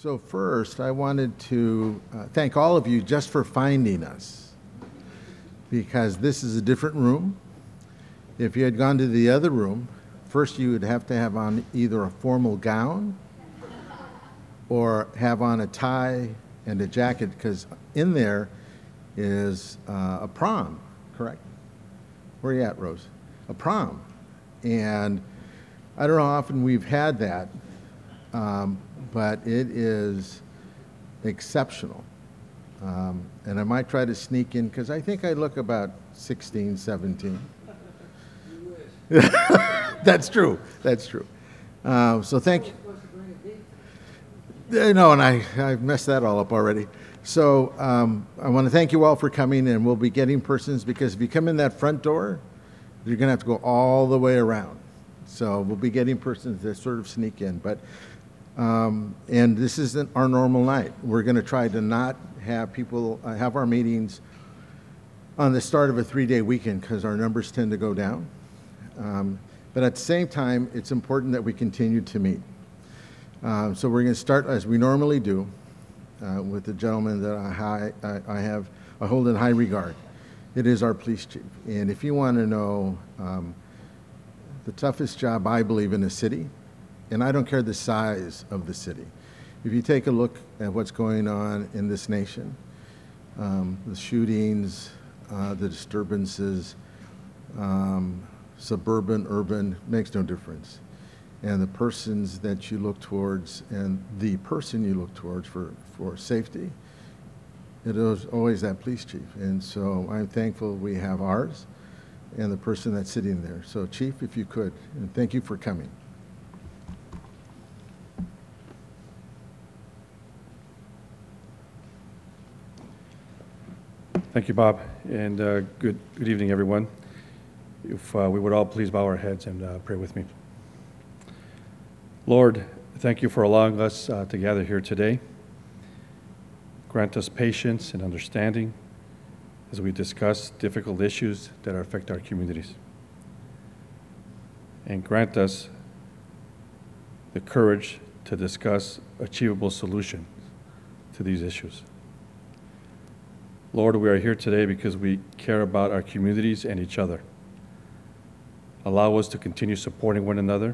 So first, I wanted to thank all of you just for finding us, because this is a different room. If you had gone to the other room, first you would have to have on either a formal gown or have on a tie and a jacket, because in there is a prom, correct? Where are you at, Rose? A prom. And I don't know how often we've had that, but it is exceptional. And I might try to sneak in, because I think I look about 16, 17. That's true. That's true. So thank you. No, and I've messed that all up already. So I want to thank you all for coming, and we'll be getting persons, because if you come in that front door, you're going to have to go all the way around. So we'll be getting persons that sort of sneak in. But and this isn't our normal night. We're going to try to not have people have our meetings on the start of a 3-day weekend, because our numbers tend to go down. But at the same time, it's important that we continue to meet. So we're going to start as we normally do with the gentleman that I hold in high regard. It is our police chief. And if you want to know the toughest job, I believe, in a city, and I don't care the size of the city. If you take a look at what's going on in this nation, the shootings, the disturbances, suburban, urban, makes no difference. And the persons that you look towards, and the person you look towards for safety, it is always that police chief. And so I'm thankful we have ours and the person that's sitting there. So Chief, if you could, and thank you for coming. Thank you, Bob, and good evening, everyone. If we would all please bow our heads and pray with me. Lord, thank you for allowing us to gather here today. Grant us patience and understanding as we discuss difficult issues that affect our communities. And grant us the courage to discuss achievable solutions to these issues. Lord, we are here today because we care about our communities and each other. Allow us to continue supporting one another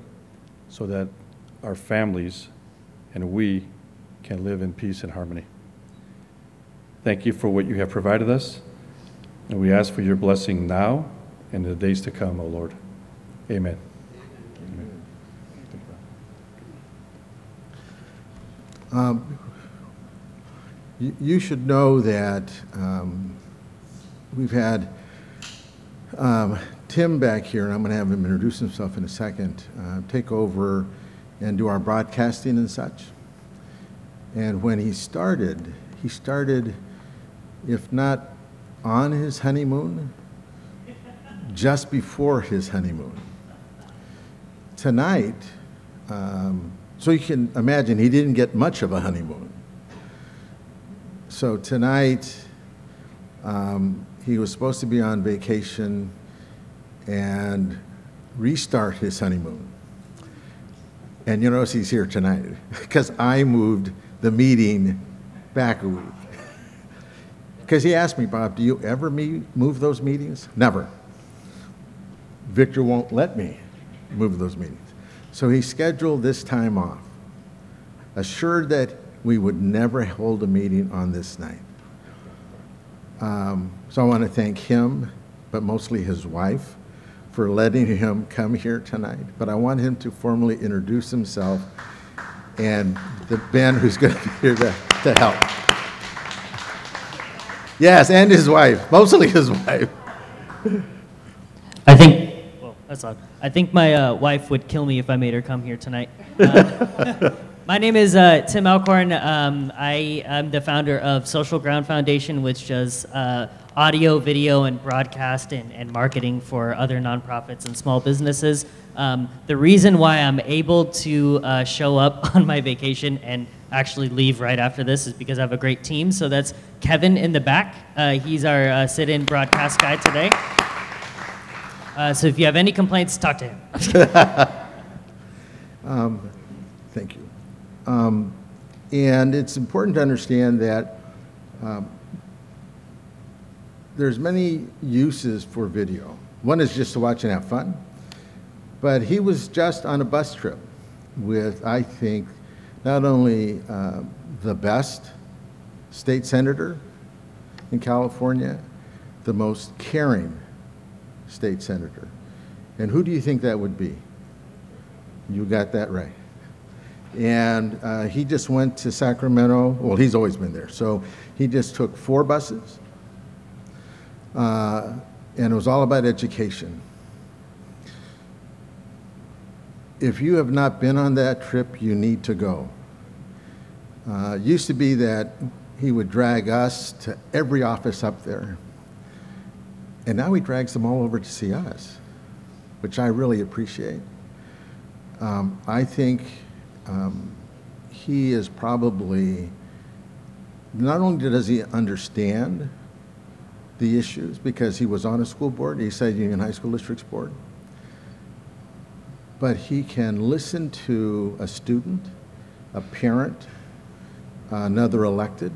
so that our families and we can live in peace and harmony. Thank you for what you have provided us, and we ask for your blessing now and in the days to come, O Lord. Amen. You should know that we've had Tim back here, and I'm going to have him introduce himself in a second, take over and do our broadcasting and such. And when he started, if not on his honeymoon, just before his honeymoon. Tonight, so you can imagine he didn't get much of a honeymoon. So tonight, he was supposed to be on vacation and restart his honeymoon. And you notice he's here tonight because I moved the meeting back a week. Because he asked me, Bob, do you ever move those meetings? Never. Victor won't let me move those meetings. So he scheduled this time off, assured that we would never hold a meeting on this night. So I want to thank him, but mostly his wife, for letting him come here tonight. But I want him to formally introduce himself and the Ben who's going to be here to help. Yes, and his wife, mostly his wife. I think my wife would kill me if I made her come here tonight. My name is Tim Alcorn. I am the founder of Social Ground Foundation, which does audio, video, and broadcast and marketing for other nonprofits and small businesses. The reason why I'm able to show up on my vacation and actually leave right after this is because I have a great team. So that's Kevin in the back. He's our sit-in broadcast guy today. So if you have any complaints, talk to him. Thank you. And it's important to understand that there's many uses for video. One is just to watch and have fun, but he was just on a bus trip with, I think, not only the best state senator in California, the most caring state senator. And who do you think that would be? You got that right. And he just went to Sacramento. Well, he's always been there. So he just took 4 buses, and it was all about education. If you have not been on that trip, you need to go. It used to be that he would drag us to every office up there, and now he drags them all over to see us, which I really appreciate. I think he is probably, not only does he understand the issues because he was on a school board, he said Union High School District's board, but he can listen to a student, a parent, another elected,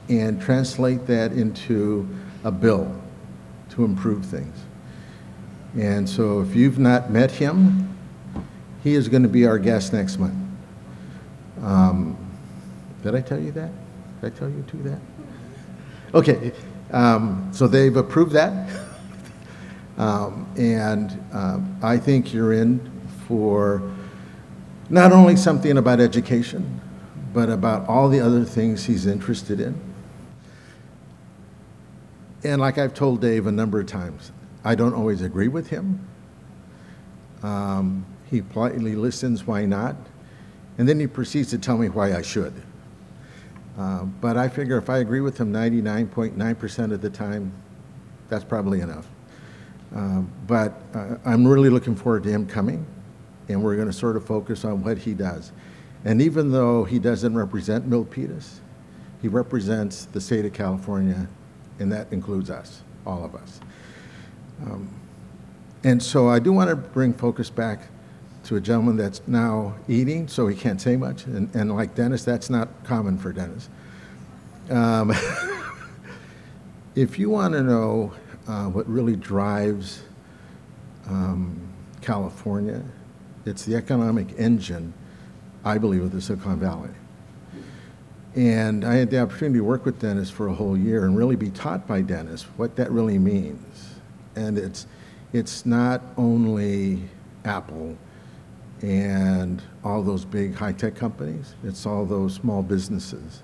and translate that into a bill to improve things. And so if you've not met him, he is going to be our guest next month. Did I tell you that? Did I tell you to that? Okay, so they've approved that. I think you're in for not only something about education, but about all the other things he's interested in. And like I've told Dave a number of times, I don't always agree with him. He politely listens, why not? And then he proceeds to tell me why I should. But I figure if I agree with him 99.9% of the time, that's probably enough. But I'm really looking forward to him coming, and we're going to sort of focus on what he does. And even though he doesn't represent Milpitas, he represents the state of California, and that includes us, all of us. And so I do want to bring focus back to a gentleman that's now eating, so he can't say much. And like Dennis, that's not common for Dennis. If you want to know what really drives California, it's the economic engine, I believe, of the Silicon Valley. And I had the opportunity to work with Dennis for a whole year and really be taught by Dennis what that really means. And it's not only Apple and all those big high-tech companies, it's all those small businesses.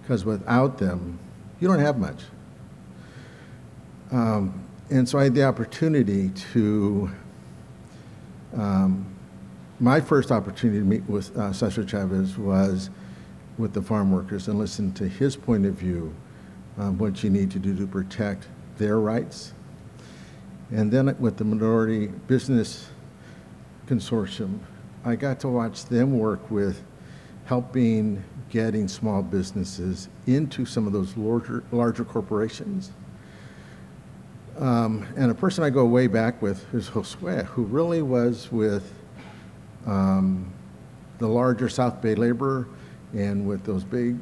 Because without them, you don't have much. And so I had the opportunity to, my first opportunity to meet with Cesar Chavez was with the farm workers and listen to his point of view on what you need to do to protect their rights. And then with the Minority Business Consortium, I got to watch them work with helping getting small businesses into some of those larger corporations. And a person I go way back with is Josue, who really was with the larger South Bay labor and with those big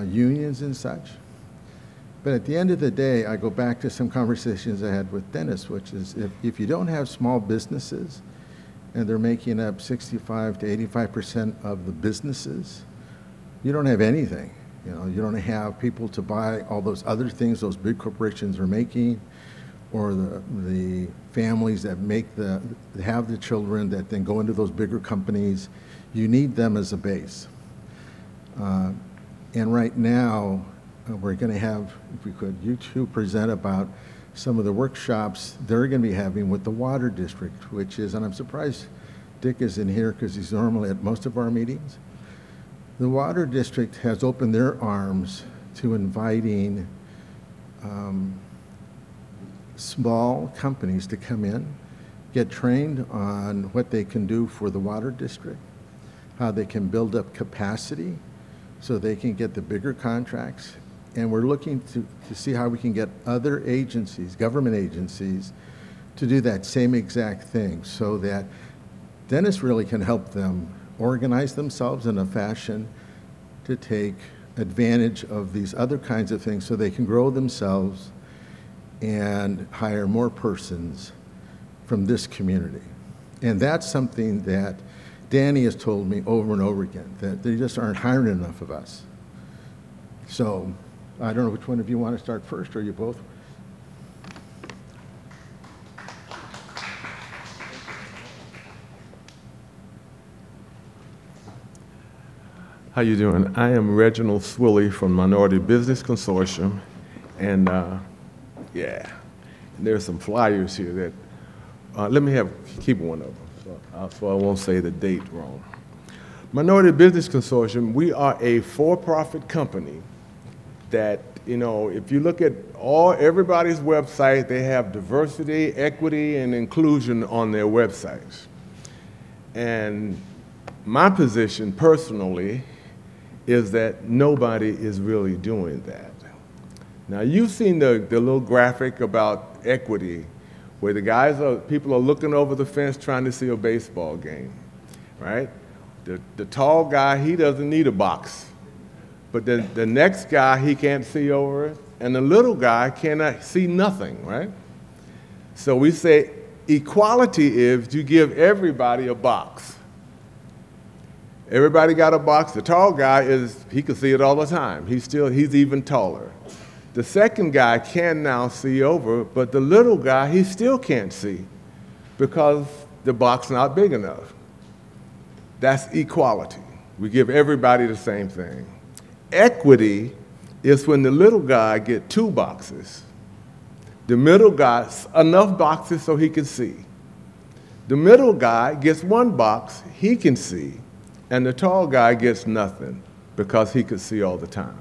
unions and such. But at the end of the day, I go back to some conversations I had with Dennis, which is if you don't have small businesses and they're making up 65 to 85% of the businesses, you don't have anything. You know, you don't have people to buy all those other things those big corporations are making, or the families that have the children that then go into those bigger companies. You need them as a base. And right now, we're going to have, if we could, you two present about some of the workshops they're going to be having with the Water District, which is, and I'm surprised Dick is in here because he's normally at most of our meetings. The Water District has opened their arms to inviting small companies to come in, get trained on what they can do for the Water District, how they can build up capacity so they can get the bigger contracts. And we're looking to see how we can get other agencies, government agencies, to do that same exact thing so that Dennis really can help them organize themselves in a fashion to take advantage of these other kinds of things so they can grow themselves and hire more persons from this community. And that's something that Danny has told me over and over again, that they just aren't hiring enough of us. So I don't know which one of you want to start first, or you both? How you doing? I am Reginald Swilley from Minority Business Consortium, and yeah, there's some flyers here that, let me keep one of them, so I won't say the date wrong. Minority Business Consortium, we are a for-profit company that, you know, if you look at everybody's website, they have diversity, equity, and inclusion on their websites. And my position personally is that nobody is really doing that. Now, you've seen the little graphic about equity, where people are looking over the fence trying to see a baseball game, right? The tall guy, he doesn't need a box. But the next guy, he can't see over it, and the little guy cannot see nothing, right? So we say equality is you give everybody a box. Everybody got a box. The tall guy he can see it all the time. He's even taller. The second guy can now see over, but the little guy, he still can't see because the box is not big enough. That's equality. We give everybody the same thing. Equity is when the little guy gets 2 boxes. The middle guy, enough boxes so he can see. The middle guy gets 1 box, he can see. And the tall guy gets nothing because he could see all the time.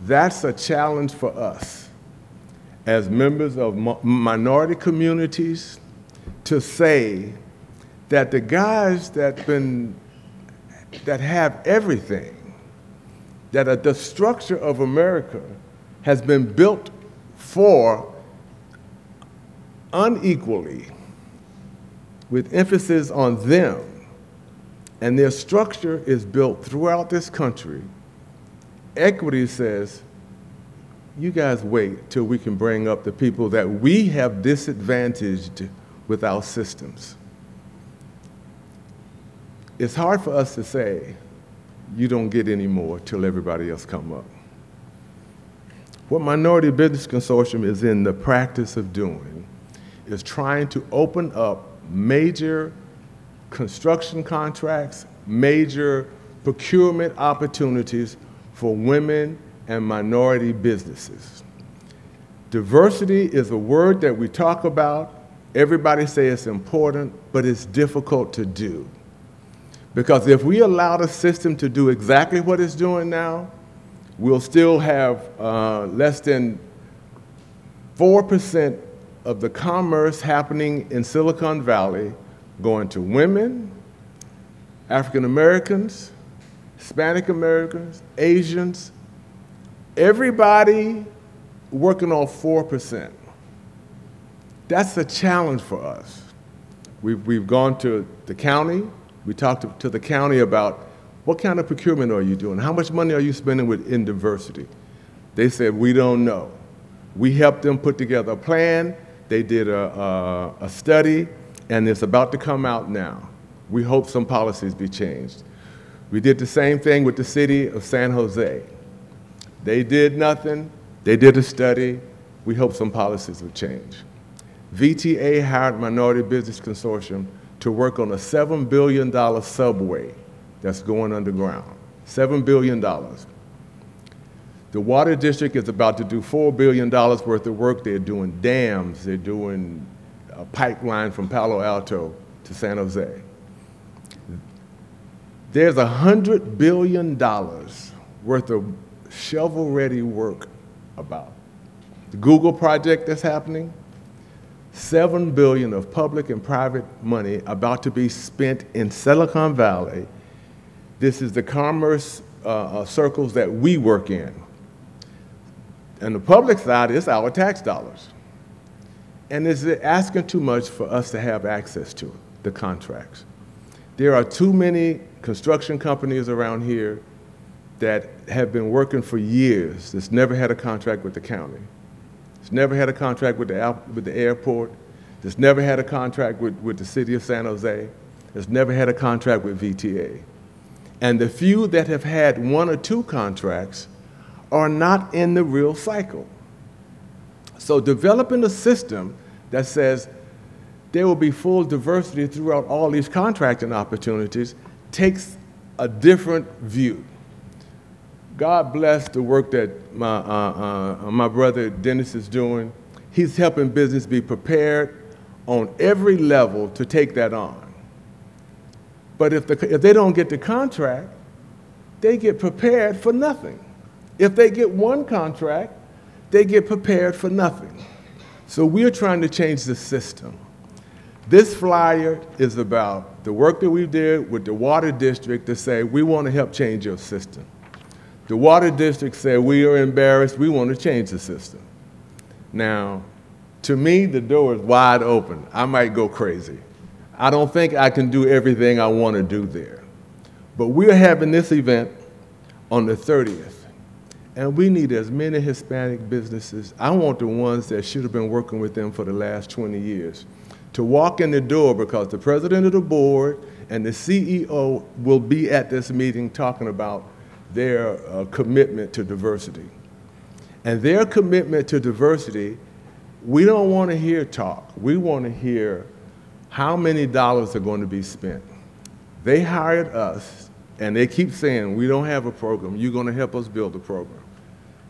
That's a challenge for us as members of minority communities to say that the guys that have everything, that the structure of America has been built for unequally, with emphasis on them, and their structure is built throughout this country. Equity says, you guys wait till we can bring up the people that we have disadvantaged with our systems. It's hard for us to say, you don't get any more till everybody else come up. What Minority Business Consortium is in the practice of doing is trying to open up major construction contracts, major procurement opportunities for women and minority businesses. Diversity is a word that we talk about. Everybody say it's important, but it's difficult to do. Because if we allow the system to do exactly what it's doing now, we'll still have less than 4% of the commerce happening in Silicon Valley going to women, African Americans, Hispanic Americans, Asians, everybody working on 4%. That's a challenge for us. We've gone to the county. We talked to the county about what kind of procurement are you doing? How much money are you spending in diversity? They said, we don't know. We helped them put together a plan. They did a study, and it's about to come out now. We hope some policies be changed. We did the same thing with the city of San Jose. They did nothing. They did a study. We hope some policies will change. VTA hired Minority Business Consortium to work on a $7 billion subway that's going underground. $7 billion. The Water District is about to do $4 billion worth of work. They're doing dams. They're doing a pipeline from Palo Alto to San Jose. There's $100 billion worth of shovel-ready work about. The Google project that's happening, $7 billion of public and private money about to be spent in Silicon Valley. This is the commerce circles that we work in. And the public side is our tax dollars. And is it asking too much for us to have access to it, the contracts? There are too many construction companies around here that have been working for years that's never had a contract with the county. It's never had a contract with the airport. It's never had a contract with the city of San Jose. It's never had a contract with VTA. And the few that have had 1 or 2 contracts are not in the real cycle. So developing a system that says there will be full diversity throughout all these contracting opportunities takes a different view. God bless the work that my brother Dennis is doing. He's helping business be prepared on every level to take that on. But if they don't get the contract, they get prepared for nothing. If they get 1 contract, they get prepared for nothing. So we're trying to change the system. This flyer is about the work that we did with the water district to say, we want to help change your system. The water district said, we are embarrassed, we want to change the system. Now, to me, the door is wide open. I might go crazy. I don't think I can do everything I want to do there. But we're having this event on the 30th, and we need as many Hispanic businesses. I want the ones that should have been working with them for the last 20 years to walk in the door, because the president of the board and the CEO will be at this meeting talking about their commitment to diversity. And their commitment to diversity, we don't want to hear talk. We want to hear how many dollars are going to be spent. They hired us, and they keep saying, we don't have a program. You're going to help us build a program.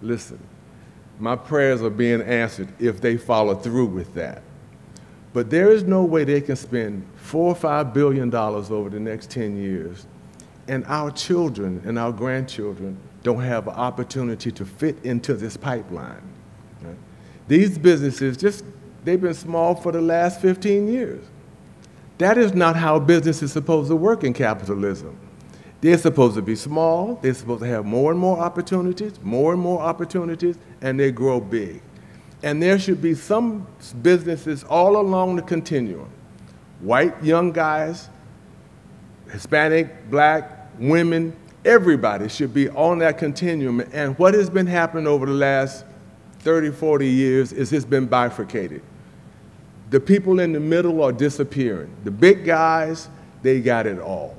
Listen, my prayers are being answered if they follow through with that. But there is no way they can spend $4 or $5 billion over the next 10 years, and our children and our grandchildren don't have an opportunity to fit into this pipeline. Right? These businesses, they've been small for the last 15 years. That is not how business is supposed to work in capitalism. They're supposed to be small, they're supposed to have more and more opportunities, and they grow big. And there should be some businesses all along the continuum. White young guys, Hispanic, black, women, everybody should be on that continuum. And what has been happening over the last 30, 40 years is it's been bifurcated. The people in the middle are disappearing. The big guys, they got it all.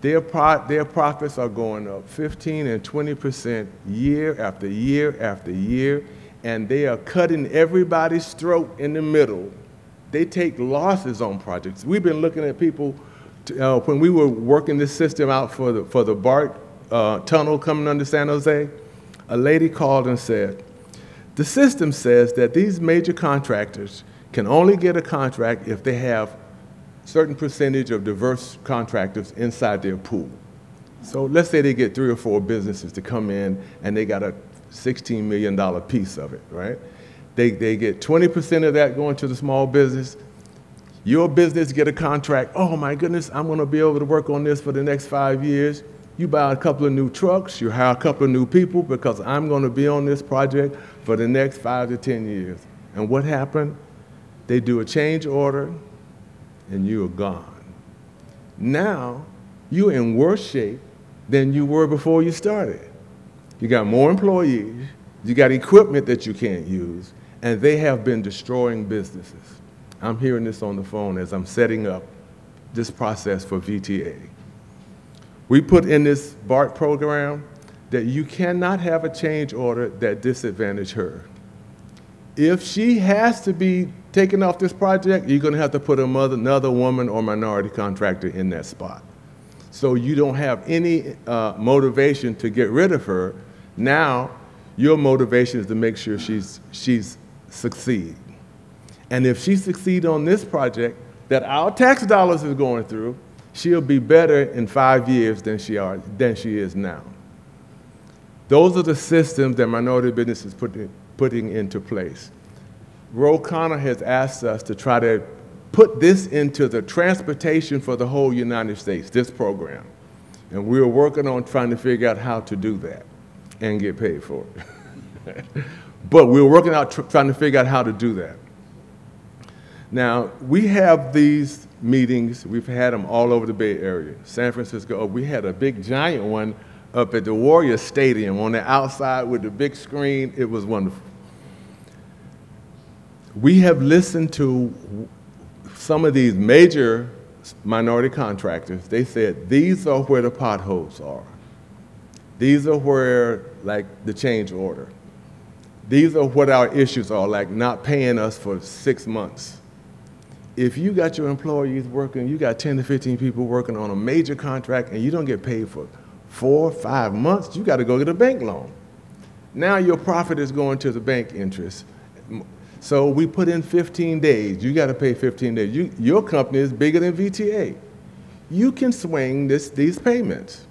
Their profits are going up 15 and 20% year after year after year, and they are cutting everybody's throat in the middle. They take losses on projects. We've been looking at people, when we were working this system out for the BART tunnel coming under San Jose, a lady called and said, the system says that these major contractors can only get a contract if they have certain percentage of diverse contractors inside their pool. So let's say they get 3 or 4 businesses to come in and they got a $16 million piece of it, right? They get 20% of that going to the small business. Your business get a contract, oh my goodness, I'm gonna be able to work on this for the next 5 years. You buy a couple of new trucks, you hire a couple of new people because I'm gonna be on this project for the next 5 to 10 years. And what happened? They do a change order, and you are gone. Now, you're in worse shape than you were before you started. You got more employees, you got equipment that you can't use, and they have been destroying businesses. I'm hearing this on the phone as I'm setting up this process for VTA. We put in this BART program that you cannot have a change order that disadvantages her. If she has to be taken off this project, you're going to have to put another woman or minority contractor in that spot. So you don't have any motivation to get rid of her. Now, your motivation is to make sure she's succeed. And if she succeeds on this project that our tax dollars is going through, she'll be better in 5 years than she is now. Those are the systems that minority business is putting into place. Ro Khanna has asked us to try to put this into the transportation for the whole United States, this program. And we're working on trying to figure out how to do that and get paid for it. But we're working out trying to figure out how to do that. Now, we have these meetings. We've had them all over the Bay Area. San Francisco, oh, we had a big giant one up at the Warriors Stadium on the outside with the big screen. It was wonderful. We have listened to some of these major minority contractors. They said, these are where the potholes are. These are where, like, the change order. These are what our issues are, like not paying us for 6 months. If you got your employees working, you got 10 to 15 people working on a major contract and you don't get paid for 4 or 5 months, you got to go get a bank loan. Now your profit is going to the bank interest. So we put in 15 days. You got to pay 15 days. Your company is bigger than VTA. You can swing these payments.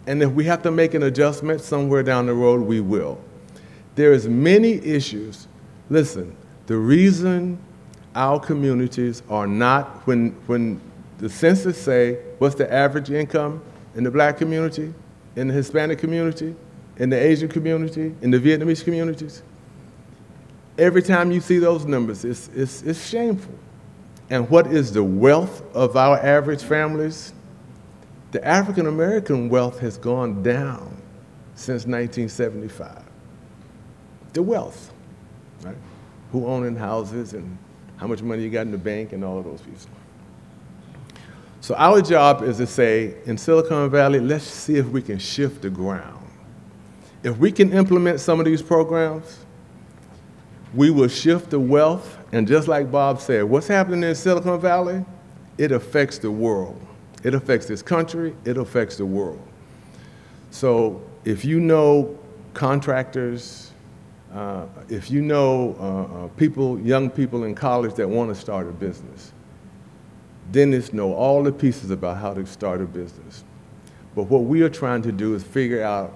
And if we have to make an adjustment somewhere down the road, we will. There is many issues. Listen, the reason our communities are not, when the census say, what's the average income in the black community, in the Hispanic community, in the Asian community, in the Vietnamese communities, every time you see those numbers, it's shameful. And what is the wealth of our average families? The African American wealth has gone down since 1975. The wealth, right? Who owning houses and how much money you got in the bank and all of those pieces. So our job is to say, in Silicon Valley, let's see if we can shift the ground. If we can implement some of these programs, we will shift the wealth, and just like Bob said, what's happening in Silicon Valley, it affects the world. It affects this country, it affects the world. So if you know contractors, if you know young people in college that want to start a business, dentists know all the pieces about how to start a business. But what we are trying to do is figure out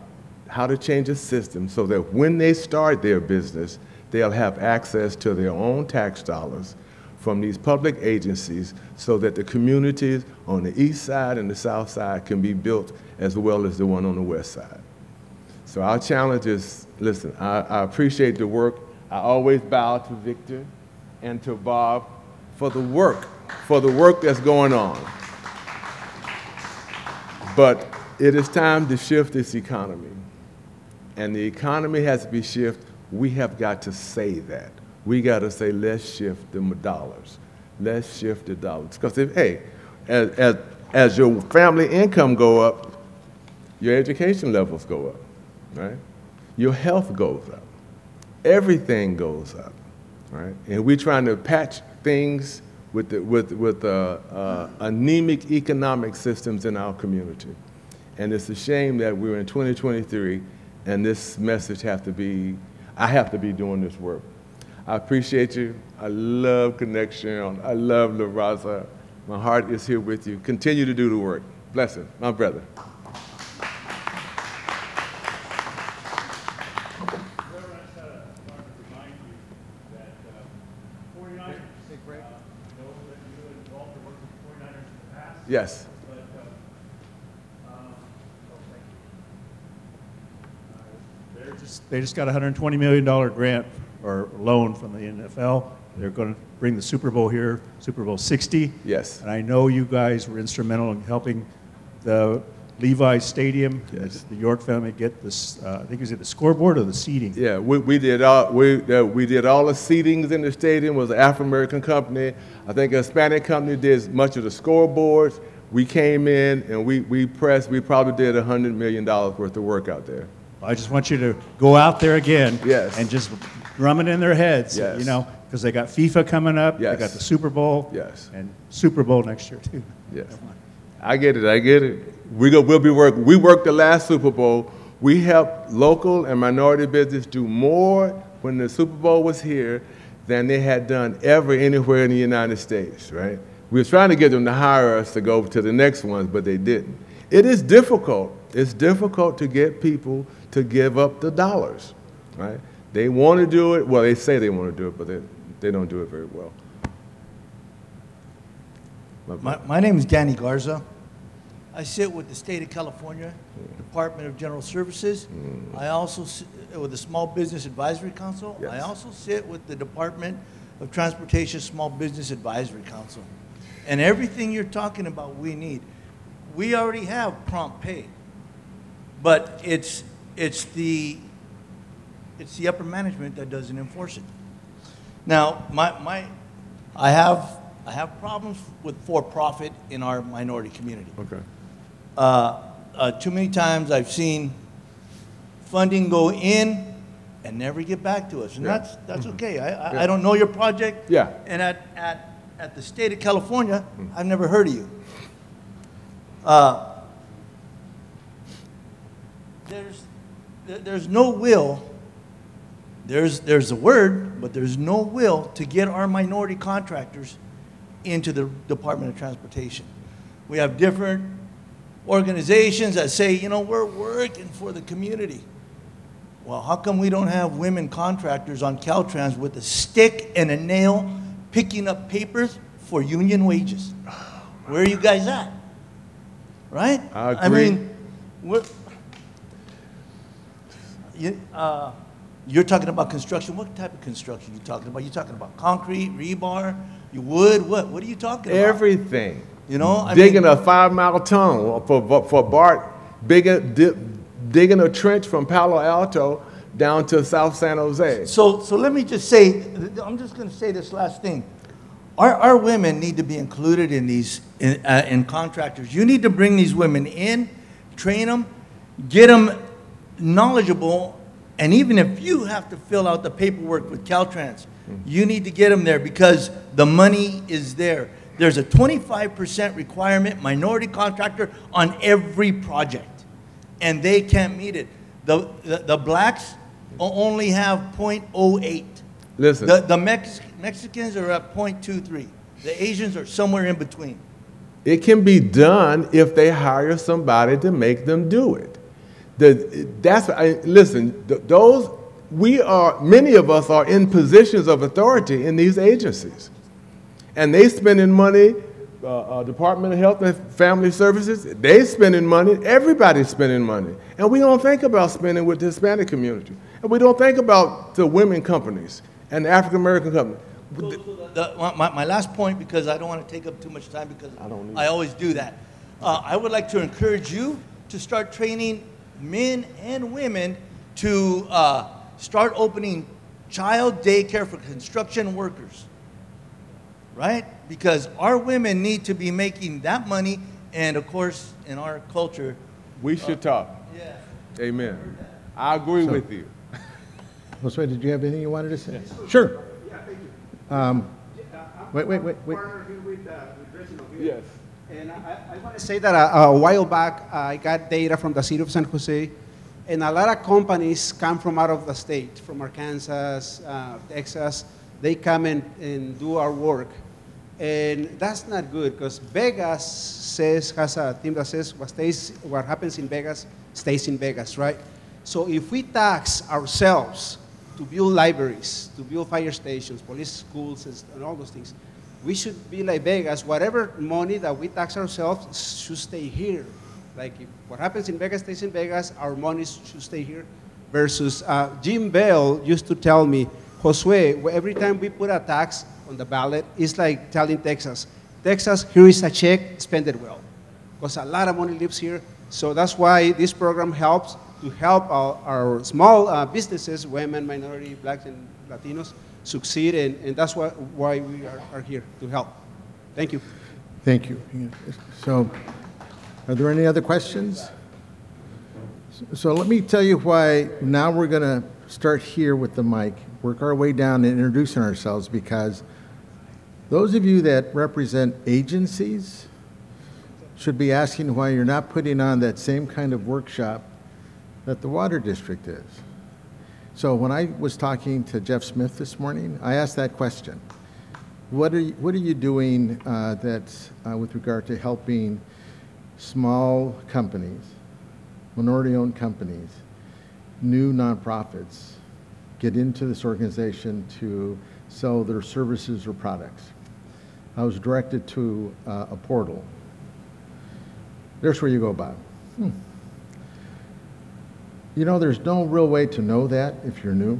how to change a system so that when they start their business, they'll have access to their own tax dollars from these public agencies so that the communities on the east side and the south side can be built as well as the one on the west side. So our challenge is, listen, I appreciate the work. I always bow to Victor and to Bob for the work that's going on. But it is time to shift this economy. And the economy has to be shifted. We have got to say that. We got to say, let's shift the dollars. Let's shift the dollars. Because if, hey, as your family income go up, your education levels go up, right? Your health goes up. Everything goes up, right? And we're trying to patch things with anemic economic systems in our community. And it's a shame that we're in 2023 and this message I have to be doing this work. I appreciate you. I love Connection. I love La Raza. My heart is here with you. Continue to do the work. Blessing, my brother. Yes. They just got a $120 million grant or loan from the NFL. They're going to bring the Super Bowl here, Super Bowl 60. Yes. And I know you guys were instrumental in helping the Levi Stadium, yes, the York family get this. I think it was the scoreboard or the seating. Yeah, we did all the seatings in the stadium. It was an African American company. I think a Hispanic company did much of the scoreboards. We came in and we probably did $100 million worth of work out there. I just want you to go out there again, yes, and just drum it in their heads, yes, you know, because they got FIFA coming up, yes, they got the Super Bowl, yes, and Super Bowl next year too. Yes, I get it. We worked the last Super Bowl. We helped local and minority business do more when the Super Bowl was here than they had done ever anywhere in the United States, right? We were trying to get them to hire us to go to the next ones, but they didn't. It is difficult. It's difficult to get people to give up the dollars, right? They want to do it. Well, they say they want to do it, but they don't do it very well. My name is Danny Garza. I sit with the State of California Department of General Services. I also sit with the Small Business Advisory Council. Yes. I also sit with the Department of Transportation Small Business Advisory Council. And everything you're talking about, we need. We already have prompt pay, but it's the upper management that doesn't enforce it. Now, I have problems with for-profit in our minority community. Okay. Too many times I've seen funding go in and never get back to us, and that's okay. I don't know your project. Yeah. And at the state of California, I've never heard of you. There's no will. There's a word, but there's no will to get our minority contractors into the Department of Transportation. We have different organizations that say, you know, we're working for the community. Well, how come we don't have women contractors on Caltrans with a stick and a nail picking up papers for union wages? Where are you guys at? Right? I agree. I mean, you're talking about construction. What type of construction are you talking about? You talking about concrete, rebar, wood? What are you talking about? Everything. You know, digging a 5-mile tunnel for Bart, digging a trench from Palo Alto down to South San Jose. So let me just say, I'm just going to say this last thing. Our women need to be included in these in contractors. You need to bring these women in, train them, get them knowledgeable, and even if you have to fill out the paperwork with Caltrans, you need to get them there because the money is there. There's a 25% requirement minority contractor on every project, and they can't meet it. The blacks only have 0.08. Listen. The Mexicans are at 0.23. The Asians are somewhere in between. It can be done if they hire somebody to make them do it. Listen, many of us are in positions of authority in these agencies. And they spending money, Department of Health and Family Services, they spending money, everybody's spending money. And we don't think about spending with the Hispanic community. And we don't think about the women companies and the African American companies. My last point, because I don't want to take up too much time because I always do that. I would like to encourage you to start training men and women to start opening child daycare for construction workers. Right? Because our women need to be making that money, and of course, in our culture, we should talk. Yeah. Amen. I agree with you. Josue, did you have anything you wanted to say? Yes. Sure. Yeah, thank you. Wait. Partner here with Reginald here. Yes. And I want to say that a while back, I got data from the city of San Jose, and a lot of companies come from out of the state, from Arkansas, Texas. They come and do our work. And that's not good because Vegas has a team that says what happens in Vegas stays in Vegas, right? So if we tax ourselves to build libraries, to build fire stations, police schools, and all those things, we should be like Vegas. Whatever money that we tax ourselves should stay here. Like if what happens in Vegas stays in Vegas, our money should stay here. Versus Jim Bell used to tell me, Josue, every time we put a tax on the ballot, it's like telling Texas, here is a check, spend it well. Because a lot of money lives here. So that's why this program helps to help our small businesses, women, minority, blacks, and Latinos succeed. And that's why we are here, to help. Thank you. Thank you. So, are there any other questions? So let me tell you why now we're going to start here with the mic, work our way down and introducing ourselves, because those of you that represent agencies should be asking why you're not putting on that same kind of workshop that the Water District is. So when I was talking to Jeff Smith this morning, I asked that question. What are you doing with regard to helping small companies, minority-owned companies, new nonprofits get into this organization to sell their services or products? I was directed to a portal. There's where you go, Bob. You know, there's no real way to know that if you're new.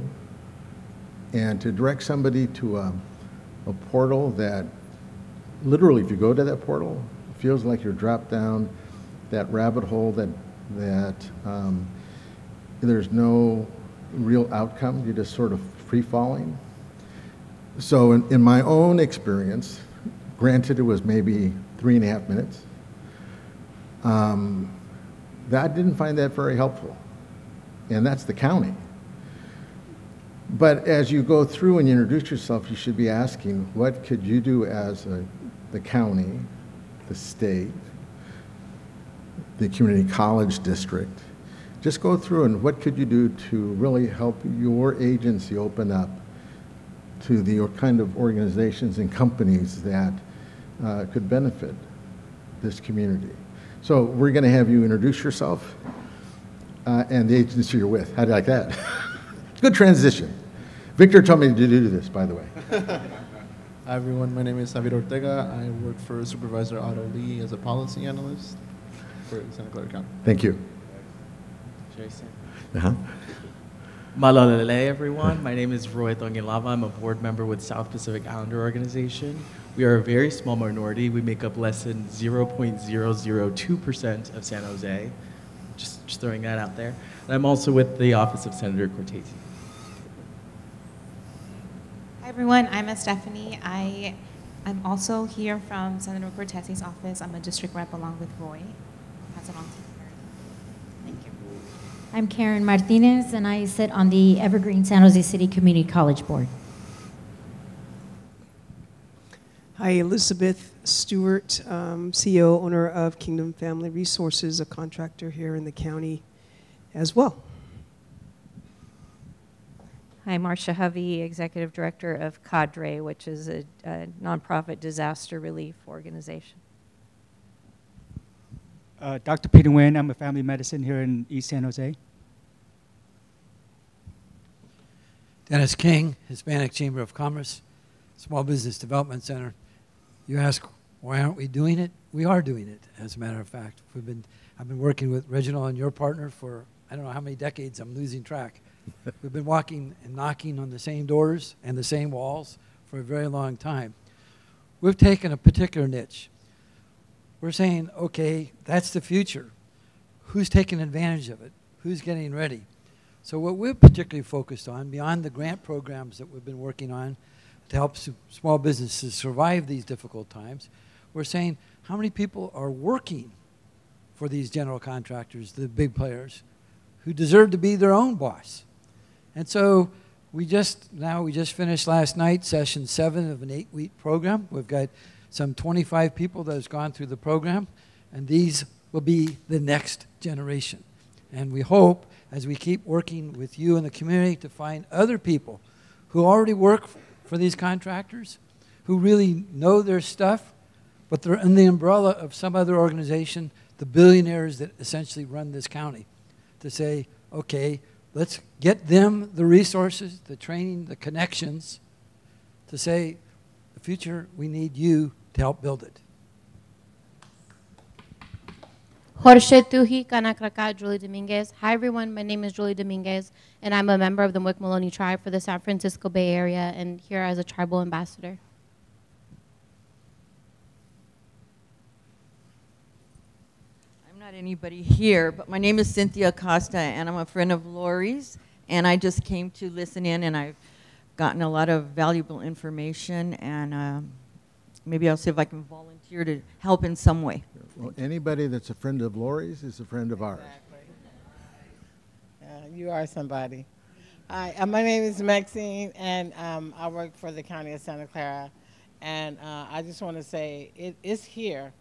And to direct somebody to a portal that literally, if you go to that portal, it feels like you're dropped down that rabbit hole that there's no real outcome. You're just sort of free falling. So in my own experience, granted it was maybe 3.5 minutes, I didn't find that very helpful. And that's the county. But as you go through and you introduce yourself, you should be asking, what could you do as the county, the state, the community college district? Just go through and what could you do to really help your agency open up to the kind of organizations and companies that could benefit this community. So we're going to have you introduce yourself and the agency you're with. How do you like that? Good transition. Victor told me to do this, by the way. Hi everyone, my name is Javier Ortega. I work for Supervisor Otto Lee as a policy analyst for Santa Clara County. Thank you. Jason. Uh-huh. Malalele, everyone. My name is Roy Tongilava. I'm a board member with South Pacific Islander Organization. We are a very small minority. We make up less than 0.002% of San Jose. Just throwing that out there. And I'm also with the Office of Senator Cortese. Hi everyone, I'm Stephanie. I'm also here from Senator Cortese's office. I'm a district rep along with Roy. Pass it on to Karen. Thank you. I'm Karen Martinez, and I sit on the Evergreen San Jose City Community College Board. Hi, Elizabeth Stewart, CEO, owner of Kingdom Family Resources, a contractor here in the county as well. Hi, Marcia Hovey, Executive Director of Cadre, which is a nonprofit disaster relief organization. Dr. Peter Nguyen, I'm a family medicine here in East San Jose. Dennis King, Hispanic Chamber of Commerce, Small Business Development Center. You ask, why aren't we doing it? We are doing it, as a matter of fact. I've been working with Reginald and your partner for, I don't know how many decades, I'm losing track. We've been walking and knocking on the same doors and the same walls for a very long time. We've taken a particular niche. We're saying, okay, that's the future. Who's taking advantage of it? Who's getting ready? So what we're particularly focused on, beyond the grant programs that we've been working on to help small businesses survive these difficult times, we're saying, how many people are working for these general contractors, the big players, who deserve to be their own boss? And so we just finished last night, session 7 of an 8-week program. We've got some 25 people that has gone through the program, and these will be the next generation. And we hope, as we keep working with you in the community, to find other people who already work for these contractors, who really know their stuff, but they're in the umbrella of some other organization, the billionaires that essentially run this county, to say, okay, let's get them the resources, the training, the connections, to say, the future, we need you to help build it. Jorge Tuhi, Kanakraka, Julie Dominguez. Hi everyone, my name is Julie Dominguez, and I'm a member of the Wick-Maloney tribe for the San Francisco Bay Area, and here as a tribal ambassador. I'm not anybody here, but my name is Cynthia Acosta, and I'm a friend of Lori's, and I just came to listen in, and I've gotten a lot of valuable information, and maybe I'll see if I can volunteer to help in some way. Well, anybody that's a friend of Lori's is a friend of ours. You are somebody. Hi, my name is Maxine, and I work for the County of Santa Clara. And I just want to say, it is here.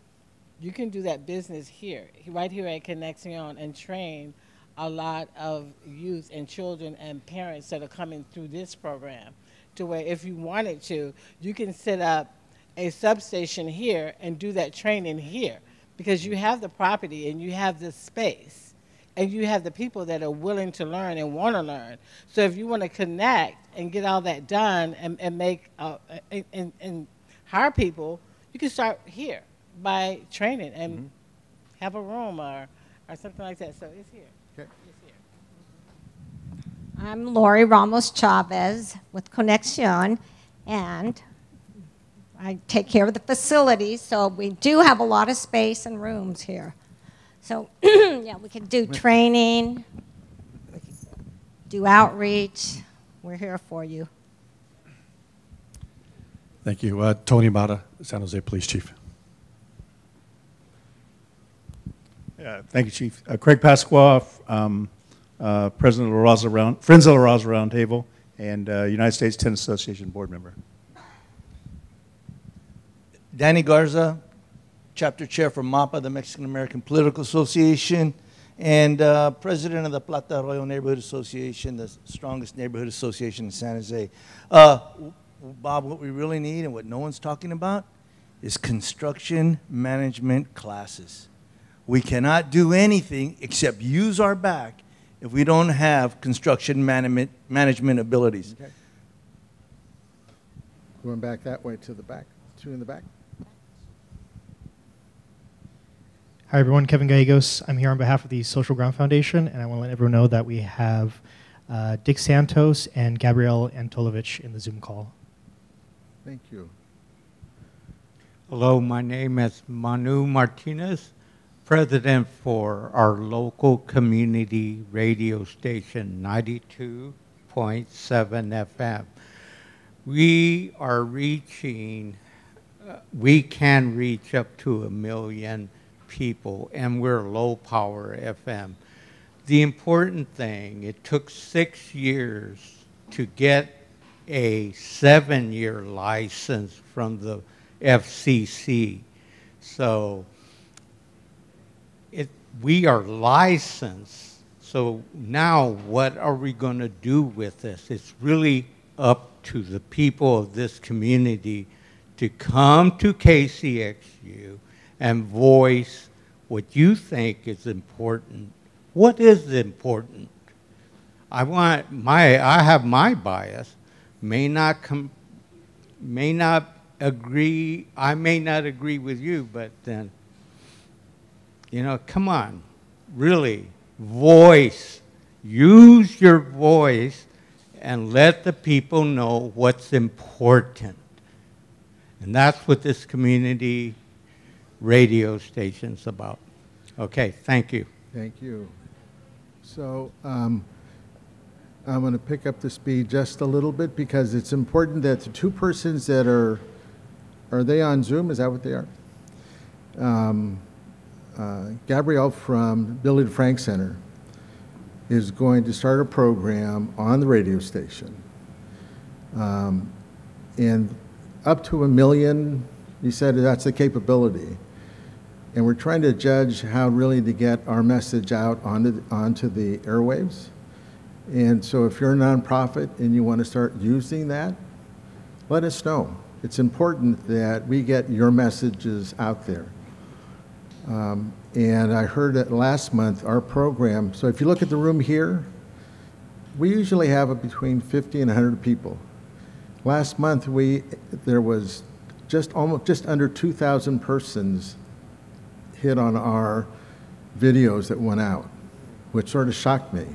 You can do that business here, right here at Conexion, and train a lot of youth and children and parents that are coming through this program, to where if you wanted to, you can set up a substation here and do that training here, because you have the property and you have the space and you have the people that are willing to learn and want to learn. So if you want to connect and get all that done and make and hire people, you can start here by training and have a room or something like that. So it's here. Okay. It's here. I'm Lori Ramos Chavez with Conexion, and I take care of the facilities, so we do have a lot of space and rooms here. So, yeah, we can do training, we can do outreach. We're here for you. Thank you. Tony Mata, San Jose Police Chief. Thank you, Chief. Craig Pasqua, President of Friends of the Raza Roundtable, and United States Tennis Association board member. Danny Garza, chapter chair for MAPA, the Mexican American Political Association, and president of the Plata Arroyo Neighborhood Association, the strongest neighborhood association in San Jose. Bob, what we really need and what no one's talking about is construction management classes. We cannot do anything except use our back if we don't have construction management abilities. Okay. Going back that way to the back, two in the back. Hi everyone, Kevin Gallegos. I'm here on behalf of the Social Ground Foundation, and I want to let everyone know that we have Dick Santos and Gabrielle Antolovich in the Zoom call. Thank you. Hello, my name is Manu Martinez, president for our local community radio station, 92.7 FM. We are reaching, we can reach up to 1 million people, and we're low power FM. The important thing, it took 6 years to get a 7-year license from the FCC. So we are licensed. So now what are we going to do with this? It's really up to the people of this community to come to KCXU and voice what you think is important. What is important? I have my bias. May not agree. I may not agree with you, but then, you know, come on, really, voice. Use your voice and let the people know what's important. And that's what this community radio station's about. Okay, thank you. Thank you. So I'm going to pick up the speed just a little bit because it's important that the two persons that are they on Zoom? Is that what they are? Gabrielle from Billy DeFrank Center is going to start a program on the radio station. And up to 1 million, he said that's the capability. And we're trying to judge how really to get our message out onto the airwaves. And so if you're a nonprofit and you want to start using that, let us know. It's important that we get your messages out there. And I heard that last month, our program, so if you look at the room here, we usually have between 50 and 100 people. Last month, there was just under 2,000 persons hit on our videos that went out, which sort of shocked me.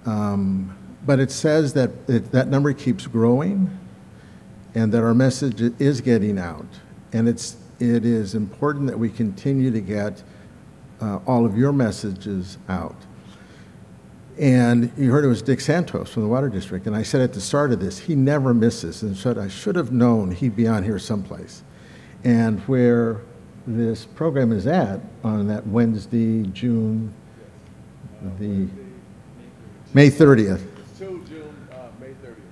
But it says that that number keeps growing and that our message is getting out. And it is important that we continue to get all of your messages out. And you heard it was Dick Santos from the Water District, and I said at the start of this, he never misses, and said I should have known he'd be on here someplace. And where this program is at on that Wednesday, June, the May 30th.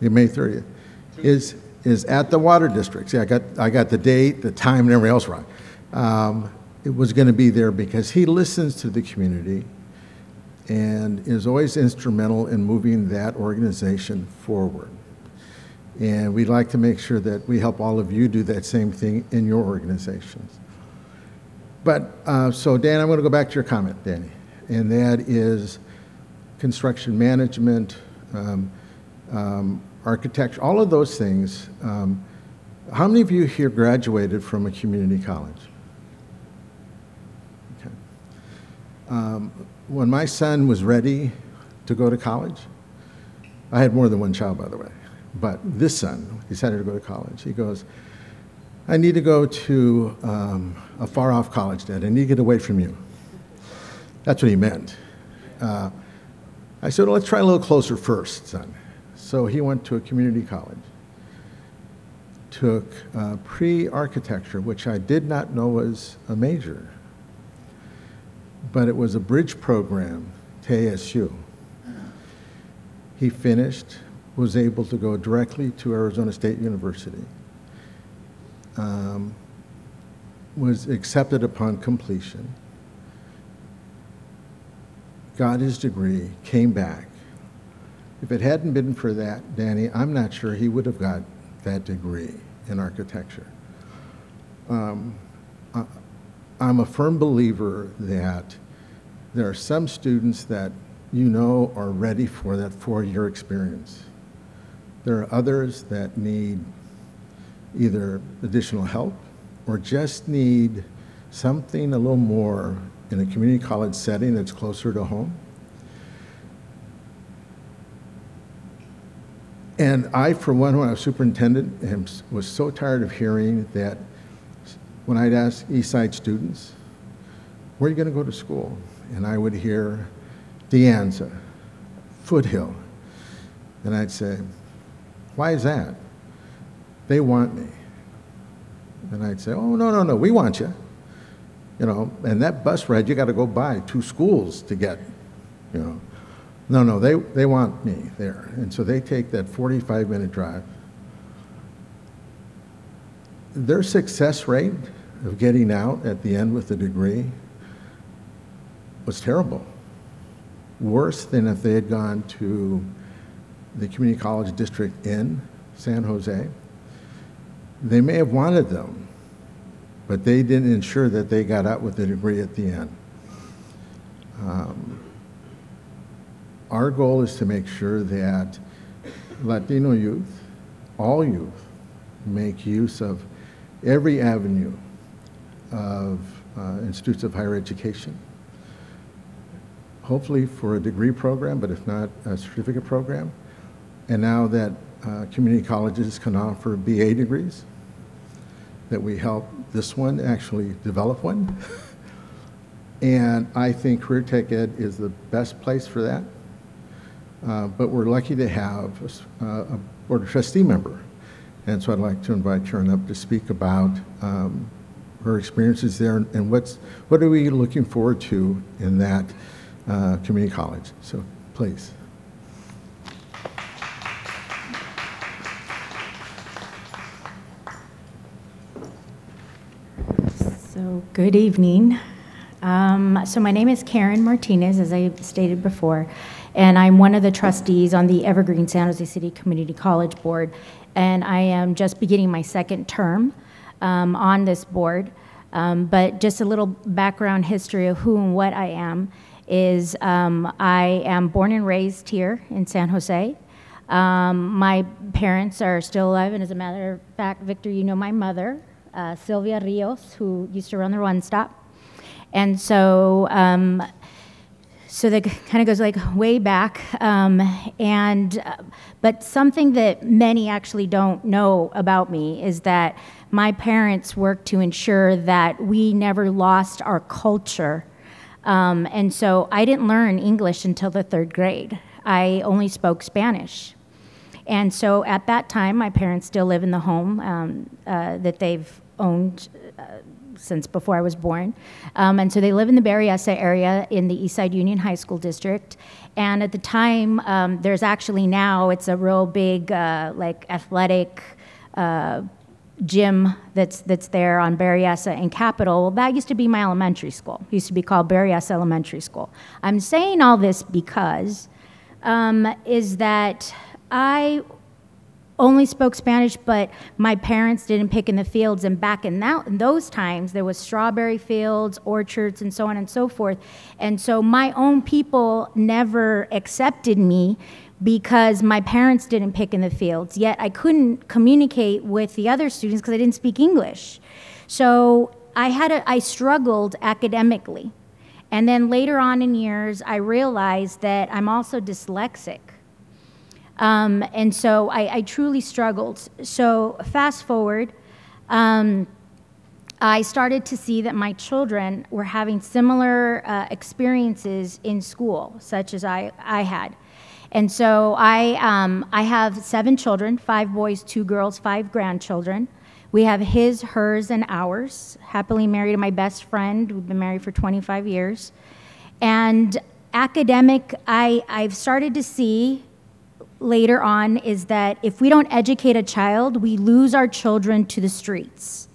Yeah, May 30th is at the Water District. See, I got the date, the time, and everything else wrong. It was going to be there because he listens to the community and is always instrumental in moving that organization forward. And we'd like to make sure that we help all of you do that same thing in your organizations. But, so Dan, I'm going to go back to your comment, Danny, and that is construction management, architecture, all of those things. How many of you here graduated from a community college? Okay. When my son was ready to go to college, I had more than one child, by the way, but this son decided to go to college. He goes, I need to go to a far-off college, Dad. I need to get away from you. That's what he meant. I said, well, let's try a little closer first, son. So he went to a community college, took pre-architecture, which I did not know was a major, but it was a bridge program to ASU. He finished, was able to go directly to Arizona State University, was accepted upon completion, got his degree, came back. If it hadn't been for that, Danny, I'm not sure he would have got that degree in architecture. I'm a firm believer that there are some students that you know are ready for that 4-year experience. There are others that need either additional help or just need something a little more in a community college setting that's closer to home. And I, for one, when I was superintendent, was so tired of hearing that when I'd ask East Side students, where are you going to go to school? And I would hear De Anza, Foothill. And I'd say, why is that? They want me. And I'd say, oh, no, no, no, we want you. You know, and that bus ride, you got to go by 2 schools to get, you know. No, no, they want me there. And so they take that 45-minute drive. Their success rate of getting out at the end with a degree was terrible. Worse than if they had gone to the community college district in San Jose. They may have wanted them, but they didn't ensure that they got out with a degree at the end. Our goal is to make sure that Latino youth, all youth, make use of every avenue of institutes of higher education. Hopefully for a degree program, but if not, a certificate program. And now that community colleges can offer BA degrees, that we help this one actually develop one. And I think Career Tech Ed is the best place for that. But we're lucky to have a Board of Trustee member. And so I'd like to invite Sharon up to speak about her experiences there and what are we looking forward to in that community college. So please. So good evening. So my name is Karen Martinez, as I stated before, and I'm one of the trustees on the Evergreen San Jose City Community College Board, and I am just beginning my 2nd term on this board. But just a little background history of who and what I am is I am born and raised here in San Jose. My parents are still alive, and as a matter of fact, Victor, you know my mother, Sylvia Rios, who used to run the One Stop. And so, so that kind of goes like way back. But something that many actually don't know about me is that my parents worked to ensure that we never lost our culture. And so I didn't learn English until the 3rd grade. I only spoke Spanish. And so at that time, my parents still live in the home that they've owned since before I was born. And so they live in the Berryessa area in the Eastside Union High School District. And at the time, there's actually now, it's a real big like athletic gym that's there on Berryessa and Capitol. Well, that used to be my elementary school. It used to be called Berryessa Elementary School. I'm saying all this because is that I only spoke Spanish, but my parents didn't pick in the fields, and back in those times, there was strawberry fields, orchards, and so on and so forth. And so my own people never accepted me because my parents didn't pick in the fields, yet I couldn't communicate with the other students because I didn't speak English. So I struggled academically. And then later on in years, I realized that I'm also dyslexic. And so I truly struggled. So fast forward, I started to see that my children were having similar experiences in school, such as I had. And so I have 7 children, 5 boys, 2 girls, 5 grandchildren. We have his, hers, and ours. Happily married to my best friend. We've been married for 25 years. And academic, I've started to see later on is that if we don't educate a child, we lose our children to the streets.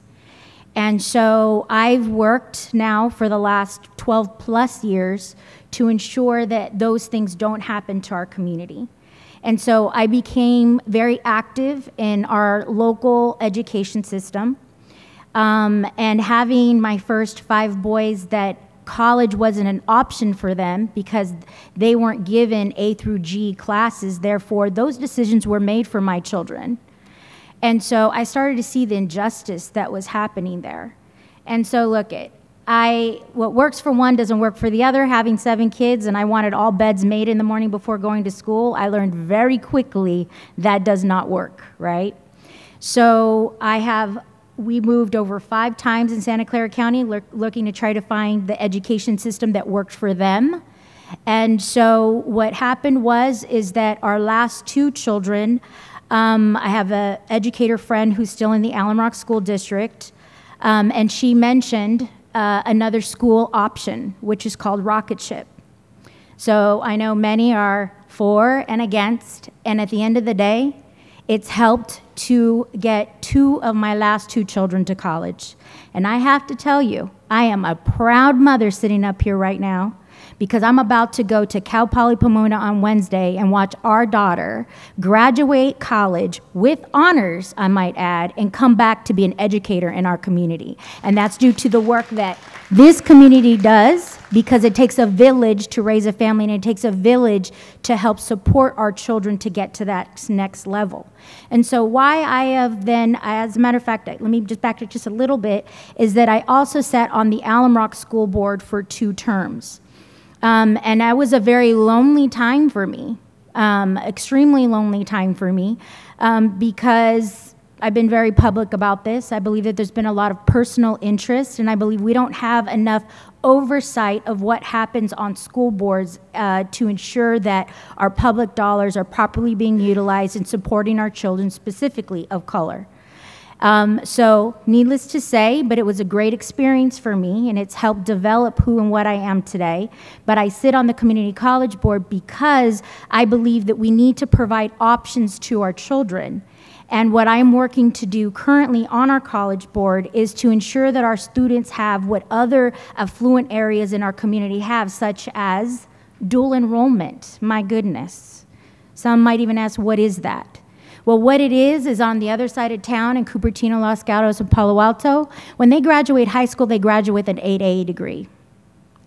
And so I've worked now for the last 12 plus years to ensure that those things don't happen to our community. And so I became very active in our local education system. And having my first 5 boys that college wasn't an option for them because they weren't given A through G classes, therefore those decisions were made for my children. And so I started to see the injustice that was happening there. And so look, what works for one doesn't work for the other. Having 7 kids and I wanted all beds made in the morning before going to school, I learned very quickly that does not work, right? So we moved over 5 times in Santa Clara County looking to try to find the education system that worked for them. And so what happened is that our last 2 children, I have an educator friend who's still in the Allen Rock School District, and she mentioned another school option, which is called Rocket Ship. So I know many are for and against, and at the end of the day, it's helped to get 2 of my last 2 children to college. And I have to tell you, I am a proud mother sitting up here right now because I'm about to go to Cal Poly Pomona on Wednesday and watch our daughter graduate college with honors, I might add, and come back to be an educator in our community. And that's due to the work that this community does, because it takes a village to raise a family and it takes a village to help support our children to get to that next level. And so why I have then, as a matter of fact, let me just back it just a little bit, is that I also sat on the Allen Rock School Board for 2 terms. And that was a very lonely time for me, extremely lonely time for me, because I've been very public about this. I believe that there's been a lot of personal interest, and I believe we don't have enough oversight of what happens on school boards to ensure that our public dollars are properly being utilized in supporting our children, specifically of color. So needless to say, but it was a great experience for me, and it's helped develop who and what I am today. But I sit on the community college board because I believe that we need to provide options to our children. And what I'm working to do currently on our college board is to ensure that our students have what other affluent areas in our community have, such as dual enrollment. My goodness. Some might even ask, what is that? Well, what it is on the other side of town in Cupertino, Los Gatos, and Palo Alto, when they graduate high school, they graduate with an 8A degree.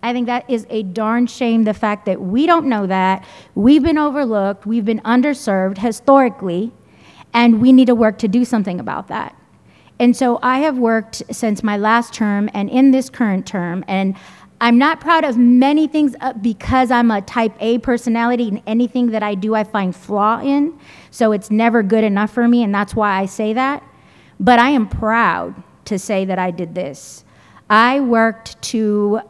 I think that is a darn shame, the fact that we don't know that. We've been overlooked, we've been underserved historically, and we need to work to do something about that. And so I have worked since my last term and in this current term, and I'm not proud of many things because I'm a type A personality, and anything that I do I find flaw in, so it's never good enough for me, and that's why I say that. But I am proud to say that I did this. I worked to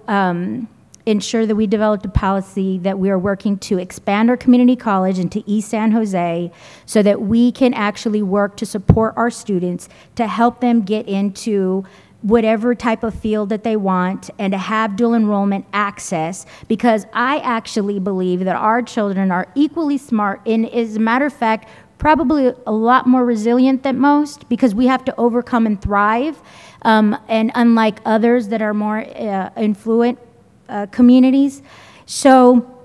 ensure that we developed a policy that we are working to expand our community college into East San Jose so that we can actually work to support our students to help them get into whatever type of field that they want and to have dual enrollment access, because I actually believe that our children are equally smart and, as a matter of fact, probably a lot more resilient than most, because we have to overcome and thrive. And unlike others that are more influent communities. So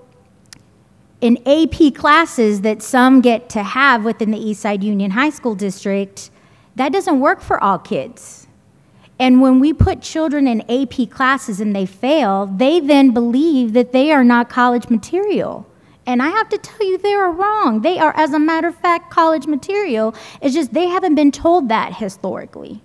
in AP classes that some get to have within the Eastside Union High School District, that doesn't work for all kids. And when we put children in AP classes and they fail, they then believe that they are not college material. And I have to tell you, they are wrong. They are, as a matter of fact, college material. It's just they haven't been told that historically.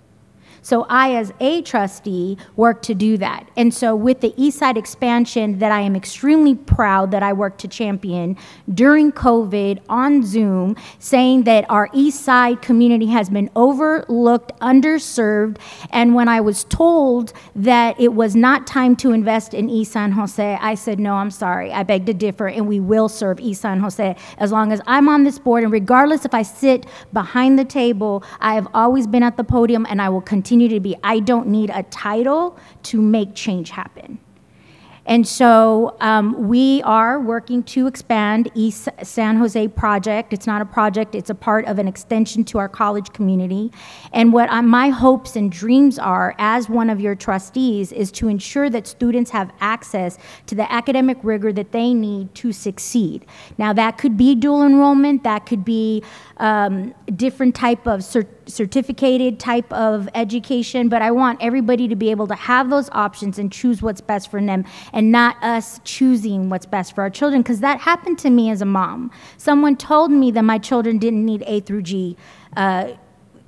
So I, as a trustee, work to do that. And so with the East Side expansion that I am extremely proud that I worked to champion during COVID on Zoom, saying that our East Side community has been overlooked, underserved, and when I was told that it was not time to invest in East San Jose, I said, no, I'm sorry, I beg to differ, and we will serve East San Jose as long as I'm on this board, and regardless if I sit behind the table, I have always been at the podium, and I will continue to be. I don't need a title to make change happen. And so we are working to expand East San Jose project. It's not a project, it's a part of an extension to our college community. And what my hopes and dreams are as one of your trustees is to ensure that students have access to the academic rigor that they need to succeed. Now that could be dual enrollment, that could be different type of certificated type of education, but I want everybody to be able to have those options and choose what's best for them, and not us choosing what's best for our children, because that happened to me as a mom. Someone told me that my children didn't need A through G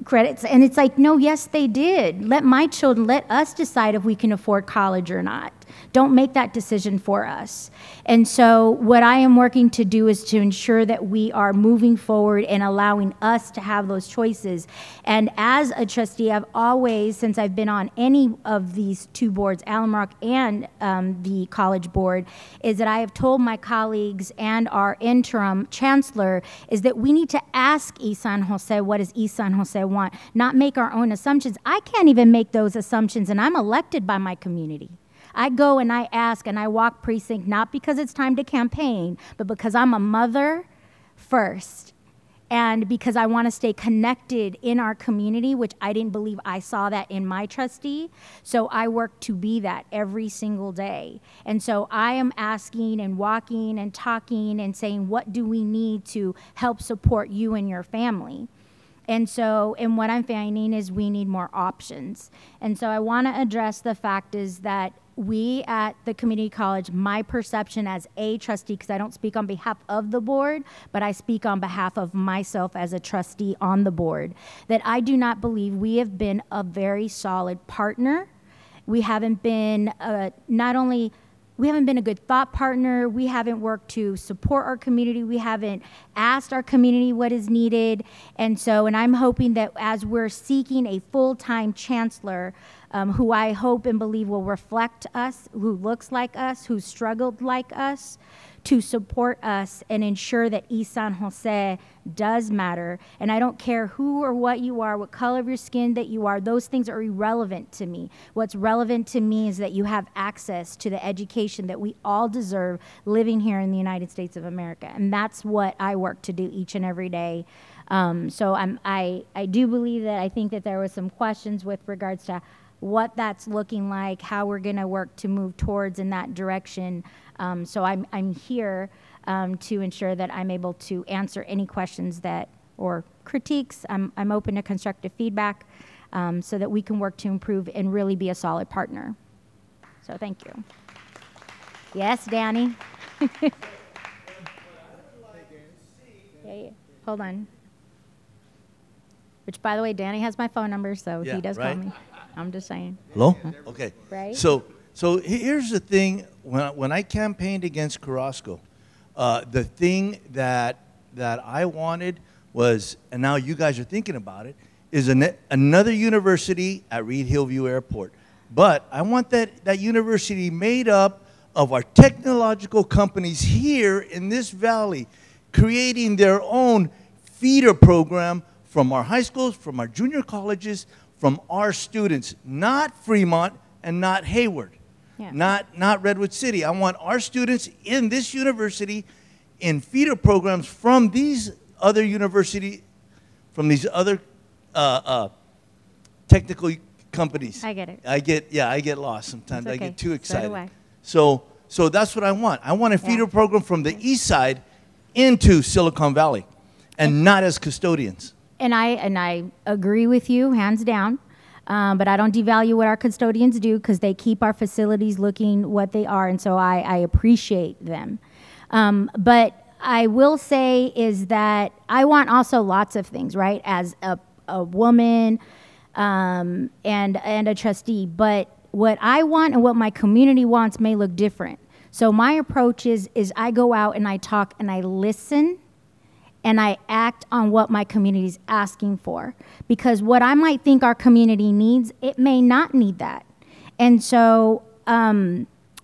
credits, and it's like, no, yes, they did. Let my children, let us decide if we can afford college or not. Don't make that decision for us. And so what I am working to do is to ensure that we are moving forward and allowing us to have those choices. And as a trustee, I've always, since I've been on any of these two boards, Alum Rock and the college board, is that I have told my colleagues and our interim chancellor is that we need to ask East San Jose, what does East San Jose want? Not make our own assumptions. I can't even make those assumptions, and I'm elected by my community. I go and I ask and I walk precinct, not because it's time to campaign, but because I'm a mother first, and because I want to stay connected in our community, which I didn't believe I saw that in my trustee. So I work to be that every single day. And so I am asking and walking and talking and saying, what do we need to help support you and your family? And so, and what I'm finding is we need more options. And so I want to address the fact is that we at the community college, my perception as a trustee, because I don't speak on behalf of the board, but I speak on behalf of myself as a trustee on the board, that I do not believe we have been a very solid partner. We haven't been we haven't been a good thought partner. We haven't worked to support our community. We haven't asked our community what is needed. And so, and I'm hoping that as we're seeking a full-time chancellor, who I hope and believe will reflect us, who looks like us, who's struggled like us, to support us and ensure that East San Jose does matter. And I don't care who or what you are, what color of your skin that you are, those things are irrelevant to me. What's relevant to me is that you have access to the education that we all deserve living here in the United States of America. And that's what I work to do each and every day. So I do believe that I think that there was some questions with regards to what that's looking like, how we're going to work to move towards in that direction. So I'm here to ensure that I'm able to answer any questions that or critiques. I'm open to constructive feedback so that we can work to improve and really be a solid partner. So thank you. Yes, Danny. Yeah. Hold on. Which, by the way, Danny has my phone number, so Yeah, he does right? call me. I'm just saying. Hello? Okay. Right? So here's the thing. When I campaigned against Carrasco, the thing that I wanted was, and now you guys are thinking about it, is another university at Reed Hillview Airport. But I want that university made up of our technological companies here in this valley, creating their own feeder program from our high schools, from our junior colleges, from our students, not Fremont and not Hayward, not Redwood City. I want our students in this university in feeder programs from these other universities, from these other technical companies. I get it. I get lost sometimes. It's okay. I get too excited. So do I. So that's what I want. I want a feeder program from the east side into Silicon Valley, and not as custodians. And I agree with you, hands down. But I don't devalue what our custodians do because they keep our facilities looking what they are, and so I appreciate them. But I will say is that I want also lots of things, right? As a woman, and a trustee. But what I want and what my community wants may look different. So my approach is I go out and I talk and I listen and I act on what my community is asking for. Because what I might think our community needs, it may not need that. And so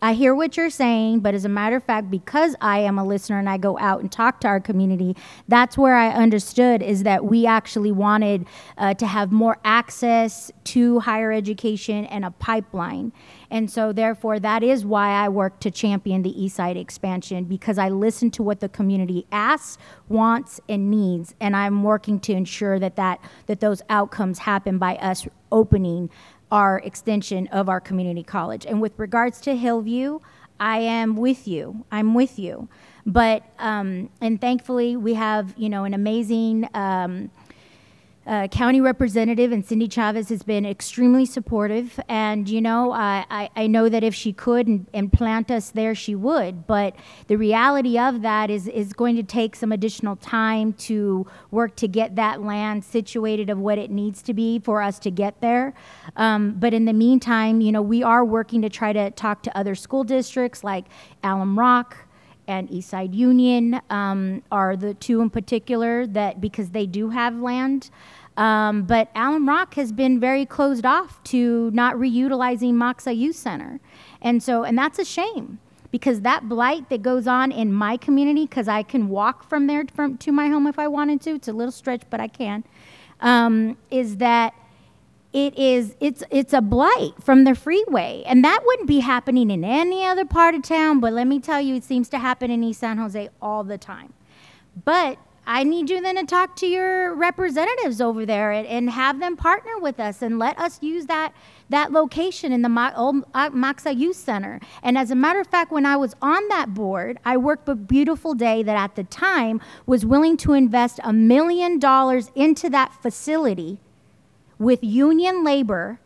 I hear what you're saying, but as a matter of fact, because I am a listener and I go out and talk to our community, that's where I understood is that we actually wanted to have more access to higher education and a pipeline. And so therefore, that is why I work to champion the East Side expansion, because I listen to what the community asks, wants, and needs, and I'm working to ensure that those outcomes happen by us opening our extension of our community college. And with regards to Hillview, I am with you. I'm with you. But, and thankfully, we have, you know, an amazing county representative, and Cindy Chavez has been extremely supportive. And, you know, I know that if she could and plant us there, she would. But the reality of that is going to take some additional time to work to get that land situated of what it needs to be for us to get there. But in the meantime, you know, we are working to try to talk to other school districts like Alum Rock and Eastside Union are the two in particular that, because they do have land. But Alum Rock has been very closed off to not reutilizing Moxa Youth Center. And that's a shame, because that blight that goes on in my community, because I can walk from there to my home if I wanted to, it's a little stretch, but I can, is that it's a blight from the freeway. And that wouldn't be happening in any other part of town, but let me tell you, it seems to happen in East San Jose all the time. But I need you then to talk to your representatives over there and have them partner with us and let us use that location in the old Moxa Youth Center. And as a matter of fact, when I was on that board, I worked with Beautiful Day that at the time was willing to invest $1 million into that facility with union labor,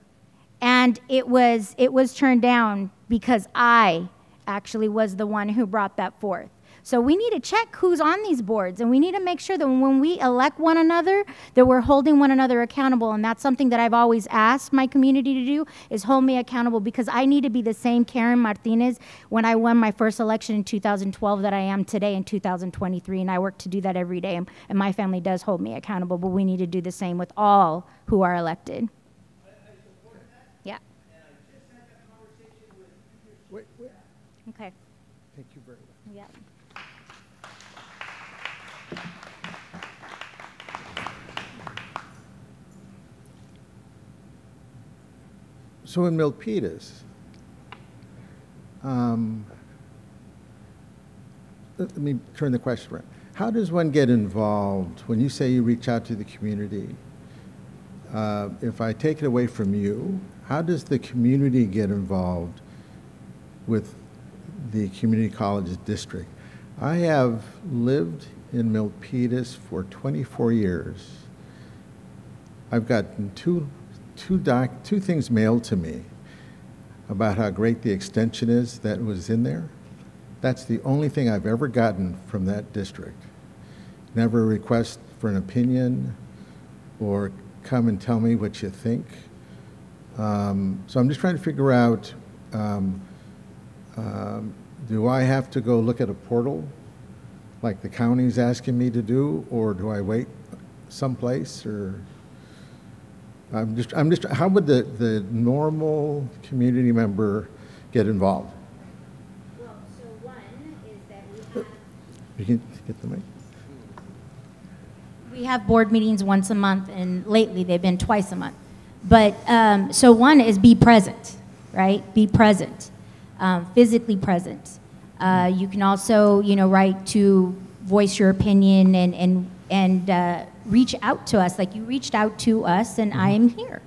and it was turned down because I actually was the one who brought that forth. So we need to check who's on these boards, and we need to make sure that when we elect one another, that we're holding one another accountable. And that's something that I've always asked my community to do, is hold me accountable, because I need to be the same Karen Martinez when I won my first election in 2012 that I am today in 2023. And I work to do that every day, and my family does hold me accountable, but we need to do the same with all who are elected. Yeah. Okay. Thank you very much. Yeah. So in Milpitas, let me turn the question around. How does one get involved when you say you reach out to the community? If I take it away from you, how does the community get involved with the community college district? I have lived in Milpitas for 24 years. I've gotten two things mailed to me about how great the extension is that was in there. That's the only thing I've ever gotten from that district. Never a request for an opinion or come and tell me what you think. So I'm just trying to figure out, do I have to go look at a portal like the county's asking me to do, or do I wait someplace, or? I'm just, how would the normal community member get involved? Well, so one is that we have... You can get the mic. We have board meetings once a month, and lately they've been twice a month. But, so one is be present, right? Be present, physically present. You can also, write to voice your opinion and reach out to us like you reached out to us, and I am here.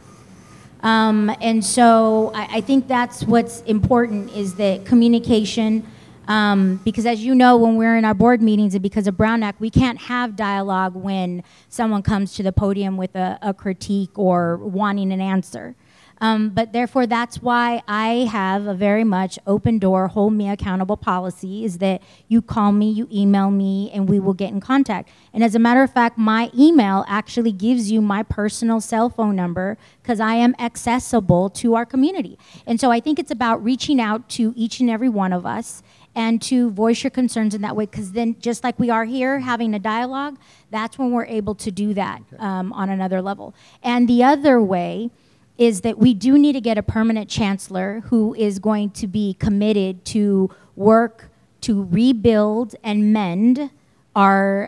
And so I think that's what's important, is that communication, because as you know, when we're in our board meetings, and because of Brown Act, we can't have dialogue when someone comes to the podium with a critique or wanting an answer. But therefore, that's why I have a very much open door, hold me accountable policy, is that you call me, you email me, and we will get in contact. And as a matter of fact, my email actually gives you my personal cell phone number because I am accessible to our community. And so I think it's about reaching out to each and every one of us and to voice your concerns in that way, because then just like we are here having a dialogue, that's when we're able to do that on another level. And the other way is that we do need to get a permanent chancellor who is going to be committed to work to rebuild and mend our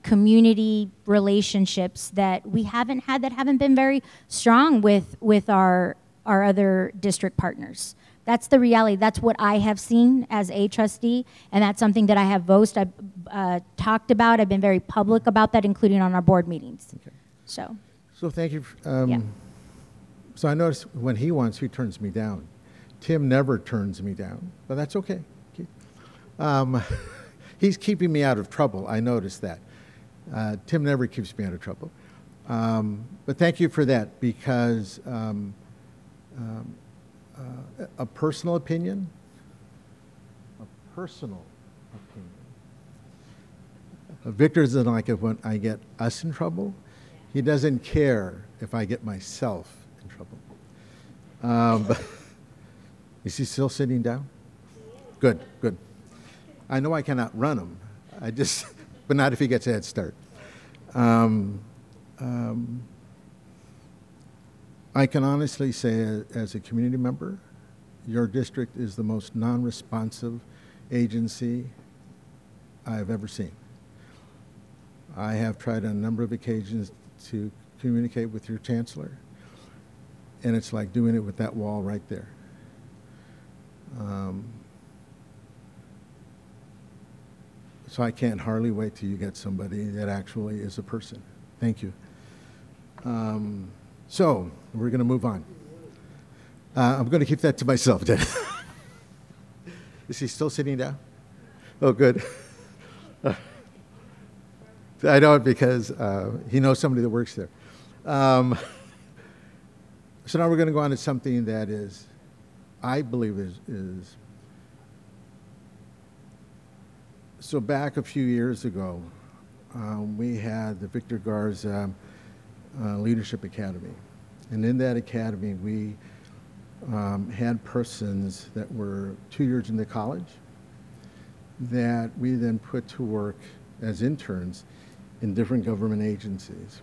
community relationships that we haven't had, that haven't been very strong with our other district partners. That's the reality. That's what I have seen as a trustee, and that's something that I have voiced, I've talked about, I've been very public about that, including on our board meetings. Okay. So thank you. Yeah. So I notice when he wants, he turns me down. Tim never turns me down, but that's okay. He's keeping me out of trouble. I noticed that. Tim never keeps me out of trouble. But thank you for that, because a personal opinion, Victor doesn't like it when I get us in trouble. He doesn't care if I get myself in trouble. Is he still sitting down? Good, good. I know I cannot run him. But not if he gets a head start. I can honestly say, as a community member, your district is the most non-responsive agency I've ever seen. I have tried on a number of occasions to communicate with your chancellor, and it's like doing it with that wall right there. So I can't hardly wait till you get somebody that actually is a person. Thank you. So we're going to move on. I'm going to keep that to myself, Dennis. Is he still sitting down? Oh, good. I know it because he knows somebody that works there. So now we're going to go on to something that is, I believe is so back a few years ago, we had the Victor Garza Leadership Academy. And in that academy, we had persons that were 2 years into college that we then put to work as interns in different government agencies.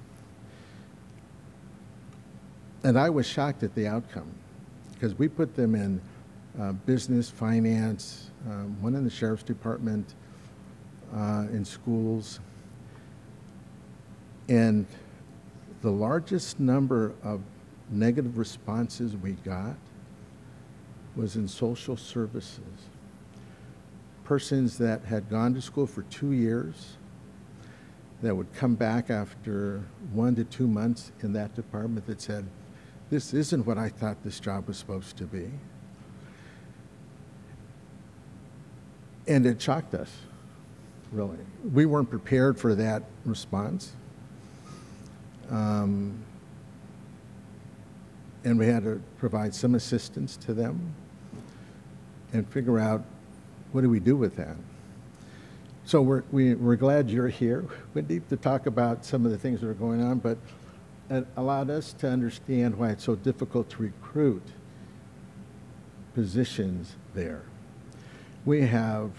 And I was shocked at the outcome, because we put them in business, finance, one in the sheriff's department, in schools. And the largest number of negative responses we got was in social services. Persons that had gone to school for 2 years that would come back after 1 to 2 months in that department that said, this isn't what I thought this job was supposed to be. And it shocked us, really. We weren't prepared for that response. And we had to provide some assistance to them and figure out, what do we do with that? So we're glad you're here, Wendy, to talk about some of the things that are going on, but it allowed us to understand why it's so difficult to recruit positions there. We have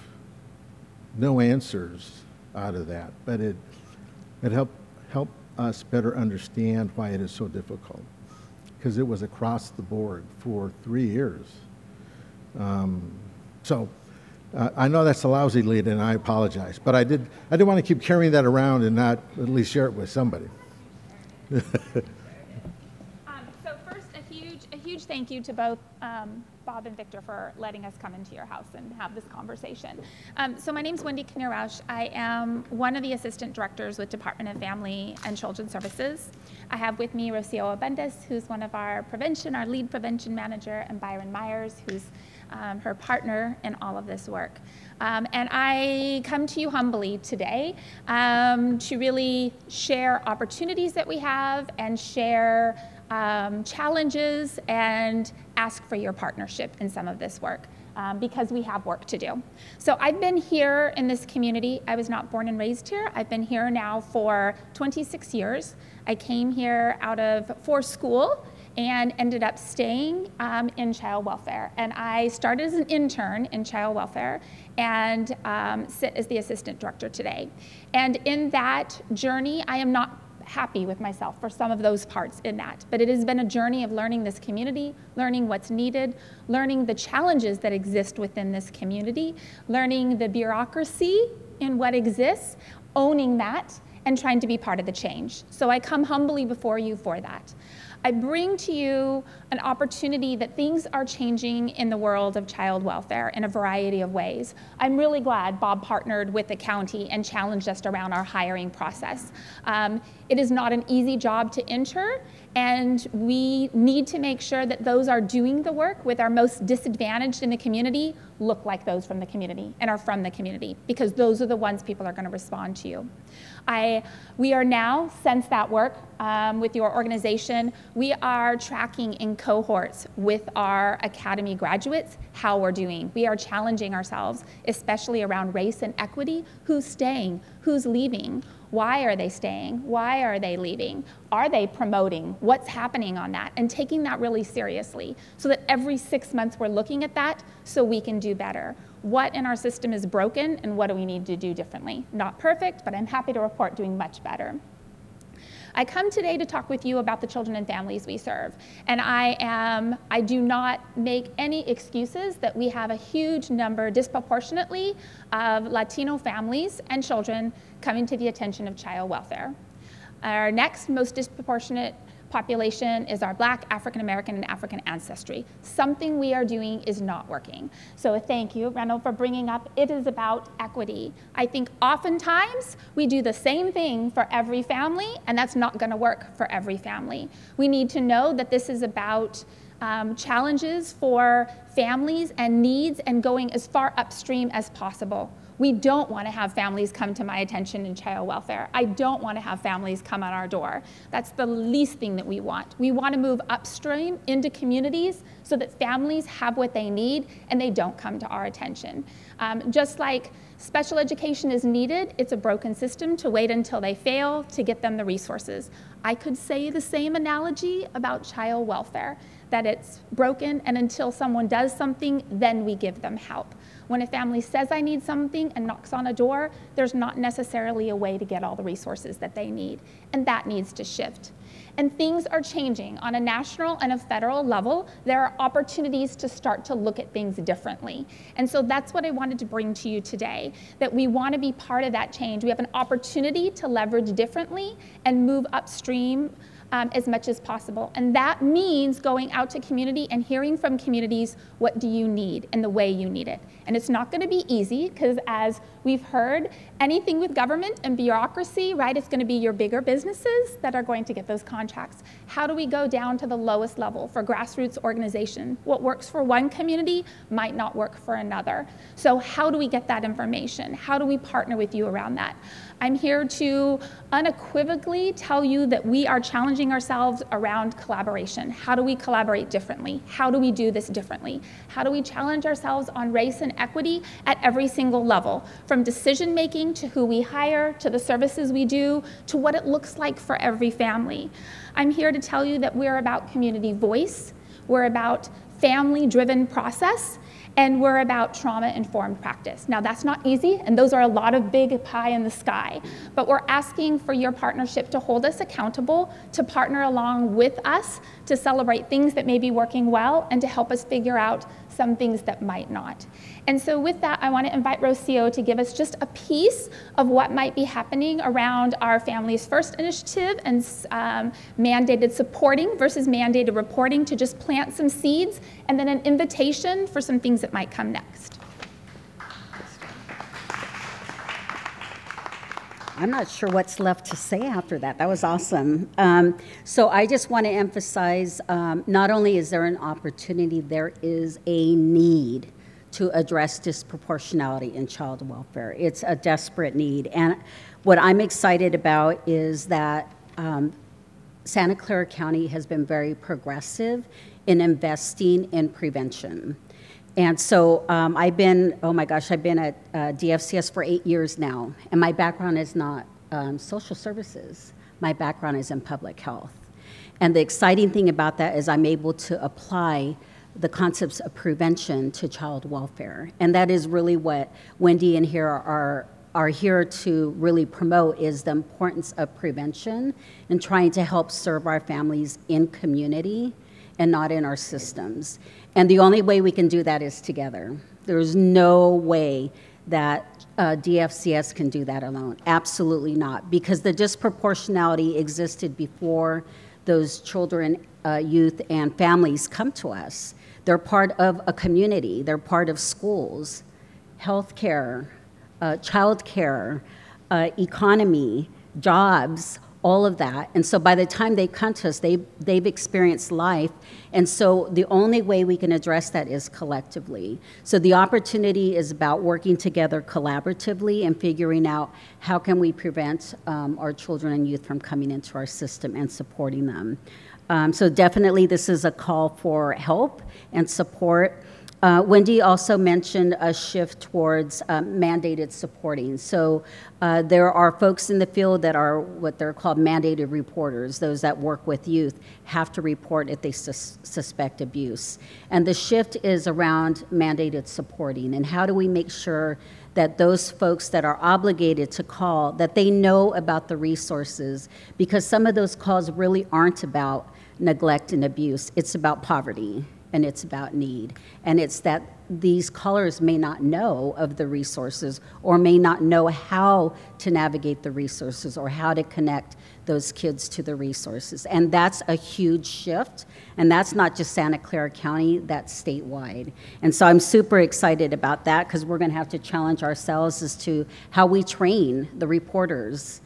no answers out of that, but it helped us better understand why it is so difficult, because it was across the board for 3 years. I know that's a lousy lead, and I apologize, but I did want to keep carrying that around and not at least share it with somebody. So first, a huge thank you to both Bob and Victor for letting us come into your house and have this conversation. So my name's Wendy Kinnear-Rausch. I am one of the assistant directors with Department of Family and Children's Services. I have with me Rocio Abundis, who's one of our lead prevention manager, and Byron Myers, who's her partner in all of this work. And I come to you humbly today to really share opportunities that we have and share challenges and ask for your partnership in some of this work. Because we have work to do. So I've been here in this community. I was not born and raised here. I've been here now for 26 years. I came here for school and ended up staying in child welfare. And I started as an intern in child welfare and sit as the assistant director today. And in that journey, I am not happy with myself for some of those parts in that. But it has been a journey of learning this community, learning what's needed, learning the challenges that exist within this community, learning the bureaucracy in what exists, owning that, and trying to be part of the change. So I come humbly before you for that. I bring to you an opportunity that things are changing in the world of child welfare in a variety of ways. I'm really glad Bob partnered with the county and challenged us around our hiring process. It is not an easy job to enter, and we need to make sure that those are doing the work with our most disadvantaged in the community look like those from the community and are from the community, because those are the ones people are going to respond to you. We are now, since that work with your organization, we are tracking in cohorts with our academy graduates how we're doing. We are challenging ourselves, especially around race and equity. Who's staying? Who's leaving? Why are they staying? Why are they leaving? Are they promoting? What's happening on that? And taking that really seriously so that every 6 months we're looking at that so we can do better. What in our system is broken and what do we need to do differently? Not perfect, but I'm happy to report doing much better. I come today to talk with you about the children and families we serve. And I do not make any excuses that we have a huge number, disproportionately, of Latino families and children coming to the attention of child welfare. Our next most disproportionate population is our Black, African American, and African ancestry. Something we are doing is not working. So thank you, Reginald, for bringing up, it is about equity. I think oftentimes we do the same thing for every family, and that's not going to work for every family. We need to know that this is about challenges for families and needs and going as far upstream as possible. We don't want to have families come to my attention in child welfare. I don't want to have families come on our door. That's the least thing that we want. We want to move upstream into communities so that families have what they need and they don't come to our attention. Just like special education is needed, it's a broken system to wait until they fail to get them the resources. I could say the same analogy about child welfare, that it's broken and until someone does something, then we give them help. When a family says I need something and knocks on a door, there's not necessarily a way to get all the resources that they need, and that needs to shift. And things are changing on a national and a federal level. There are opportunities to start to look at things differently. And so that's what I wanted to bring to you today, that we want to be part of that change. We have an opportunity to leverage differently and move upstream as much as possible. And that means going out to community and hearing from communities, what do you need and the way you need it. And it's not going to be easy because, as we've heard, anything with government and bureaucracy, right, it's going to be your bigger businesses that are going to get those contracts. How do we go down to the lowest level for grassroots organization? What works for one community might not work for another. So how do we get that information? How do we partner with you around that? I'm here to unequivocally tell you that we are challenging ourselves around collaboration. How do we collaborate differently? How do we do this differently? How do we challenge ourselves on race and equity at every single level, from decision making to who we hire, to the services we do, to what it looks like for every family. I'm here to tell you that we're about community voice, we're about family-driven process, and we're about trauma-informed practice. Now that's not easy, and those are a lot of big pie in the sky, but we're asking for your partnership to hold us accountable, to partner along with us, to celebrate things that may be working well, and to help us figure out some things that might not. And so with that, I want to invite Rocio to give us just a piece of what might be happening around our Families First initiative and mandated supporting versus mandated reporting, to just plant some seeds, and then an invitation for some things that might come next. I'm not sure what's left to say after that. That was awesome. So I just want to emphasize, not only is there an opportunity, there is a need to address disproportionality in child welfare. It's a desperate need. And what I'm excited about is that Santa Clara County has been very progressive in investing in prevention. And so I've been, oh my gosh, I've been at DFCS for 8 years now, and my background is not social services. My background is in public health. And the exciting thing about that is I'm able to apply the concepts of prevention to child welfare. And that is really what Wendy and here are here to really promote, is the importance of prevention and trying to help serve our families in community and not in our systems. And the only way we can do that is together. There's no way that DFCS can do that alone. Absolutely not, because the disproportionality existed before those children, youth, and families come to us. They're part of a community. They're part of schools, healthcare, childcare, economy, jobs, all of that. And so by the time they come to us, they've experienced life. And so the only way we can address that is collectively. So the opportunity is about working together collaboratively and figuring out how can we prevent our children and youth from coming into our system and supporting them. So definitely this is a call for help and support. Wendy also mentioned a shift towards mandated supporting. So there are folks in the field that are what they're called mandated reporters. Those that work with youth have to report if they suspect abuse. And the shift is around mandated supporting. And how do we make sure that those folks that are obligated to call, that they know about the resources? Because some of those calls really aren't about neglect and abuse. It's about poverty. And it's about need. And it's that these callers may not know of the resources or may not know how to navigate the resources or how to connect those kids to the resources. And that's a huge shift. And that's not just Santa Clara County, that's statewide. And so I'm super excited about that, because we're going to have to challenge ourselves as to how we train the reporters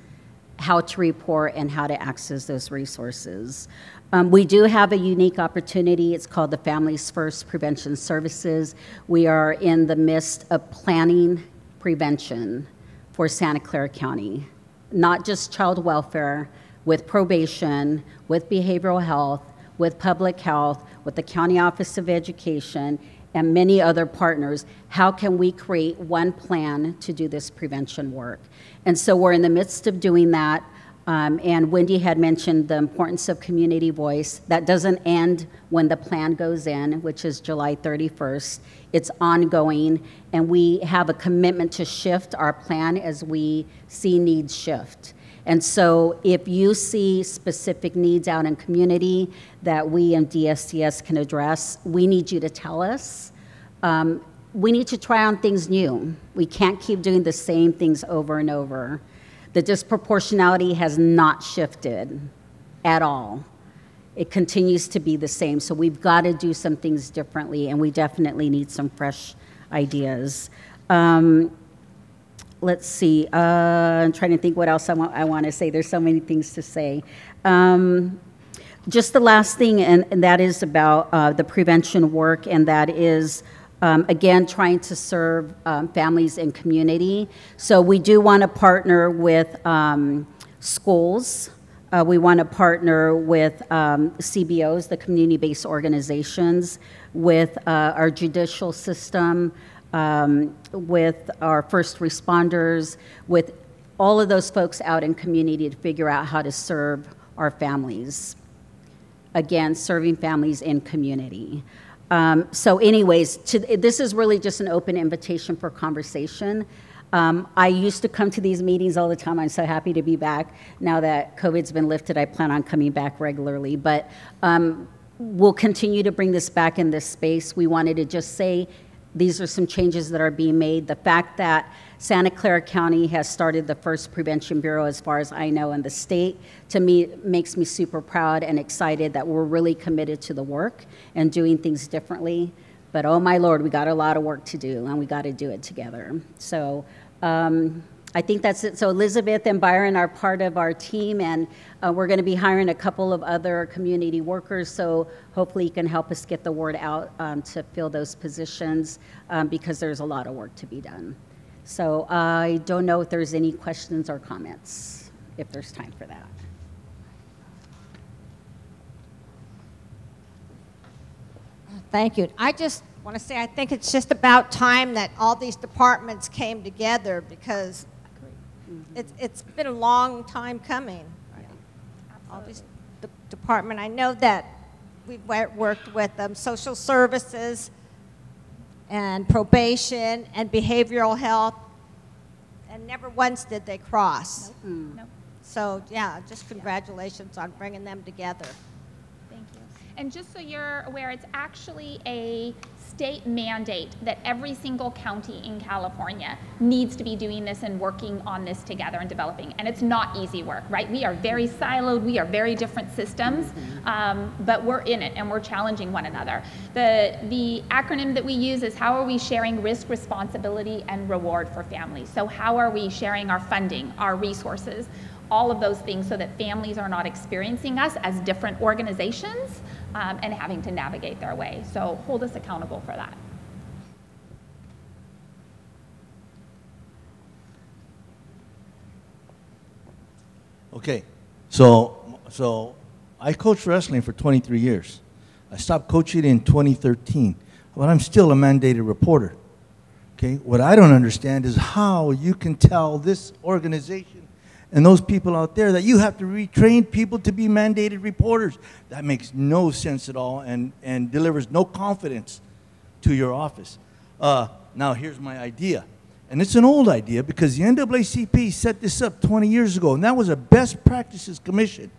how to report and how to access those resources. We do have a unique opportunity. It's called the Families First Prevention Services. We are in the midst of planning prevention for Santa Clara County, not just child welfare, with probation, with behavioral health, with public health, with the County Office of Education, and many other partners. How can we create one plan to do this prevention work? And so we're in the midst of doing that. And Wendy had mentioned the importance of community voice. That doesn't end when the plan goes in, which is July 31st. It's ongoing, and we have a commitment to shift our plan as we see needs shift. And so if you see specific needs out in community that we in DSCS can address, we need you to tell us. We need to try on things new. We can't keep doing the same things over and over. The disproportionality has not shifted at all. It continues to be the same. So we've got to do some things differently, and we definitely need some fresh ideas. Let's see. I'm trying to think what else I want to say. There's so many things to say. Just the last thing, and that is about the prevention work, and that is again, trying to serve families and community. So we do want to partner with schools. We want to partner with CBOs, the community-based organizations, with our judicial system, with our first responders, with all of those folks out in community to figure out how to serve our families. Again, serving families in community. So anyways, this is really just an open invitation for conversation. I used to come to these meetings all the time. I'm so happy to be back. Now that COVID's been lifted, I plan on coming back regularly. But we'll continue to bring this back in this space. We wanted to just say these are some changes that are being made. The fact that Santa Clara County has started the first prevention bureau, as far as I know, in the state, to me, makes me super proud and excited that we're really committed to the work and doing things differently. But oh my Lord, we got a lot of work to do, and we got to do it together. So I think that's it. So Elizabeth and Byron are part of our team, and we're going to be hiring a couple of other community workers, so hopefully you can help us get the word out to fill those positions, because there's a lot of work to be done. So I don't know if there's any questions or comments, if there's time for that. Thank you. I just want to say I think it's just about time that all these departments came together because it's been a long time coming. All these department. I know that we've worked with social services and probation and behavioral health, and never once did they cross. Nope. So yeah, just congratulations on bringing them together. Thank you. And just so you're aware, it's actually a state mandate that every single county in California needs to be doing this and working on this together and developing. And it's not easy work, right? We are very siloed, we are very different systems, but we're in it and we're challenging one another. The acronym that we use is how are we sharing risk, responsibility, and reward for families? So how are we sharing our funding, our resources, all of those things so that families are not experiencing us as different organizations and having to navigate their way. So hold us accountable for that. Okay, so I coached wrestling for 23 years. I stopped coaching in 2013, but I'm still a mandated reporter. Okay, what I don't understand is how you can tell this organization and those people out there that you have to retrain people to be mandated reporters. That makes no sense at all and delivers no confidence to your office. Now here's my idea. And it's an old idea because the NAACP set this up 20 years ago, and that was a best practices commission.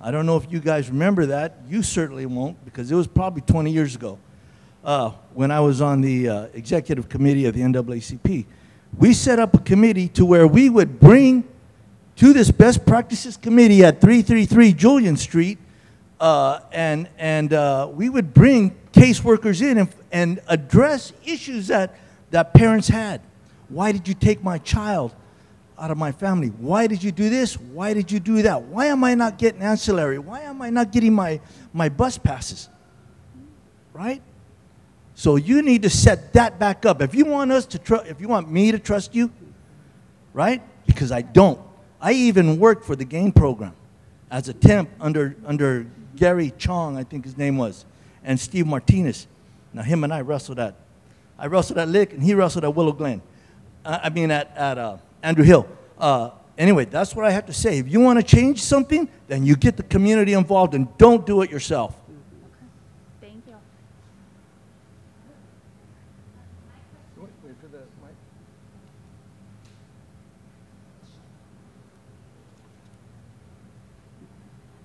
I don't know if you guys remember that. You certainly won't because it was probably 20 years ago when I was on the executive committee of the NAACP. We set up a committee to where we would bring to this best practices committee at 333 Julian Street, and we would bring caseworkers in and address issues that parents had. Why did you take my child out of my family? Why did you do this? Why did you do that? Why am I not getting ancillary? Why am I not getting my bus passes? Right? So you need to set that back up. If you want us to if you want me to trust you, right? Because I don't. I even worked for the GAIN program as a temp under Gary Chong, I think his name was, and Steve Martinez. Now him and I wrestled at Lick, and he wrestled at Willow Glen. At Andrew Hill. Anyway, that's what I have to say. If you want to change something, then you get the community involved and don't do it yourself. Thank you. Wait for the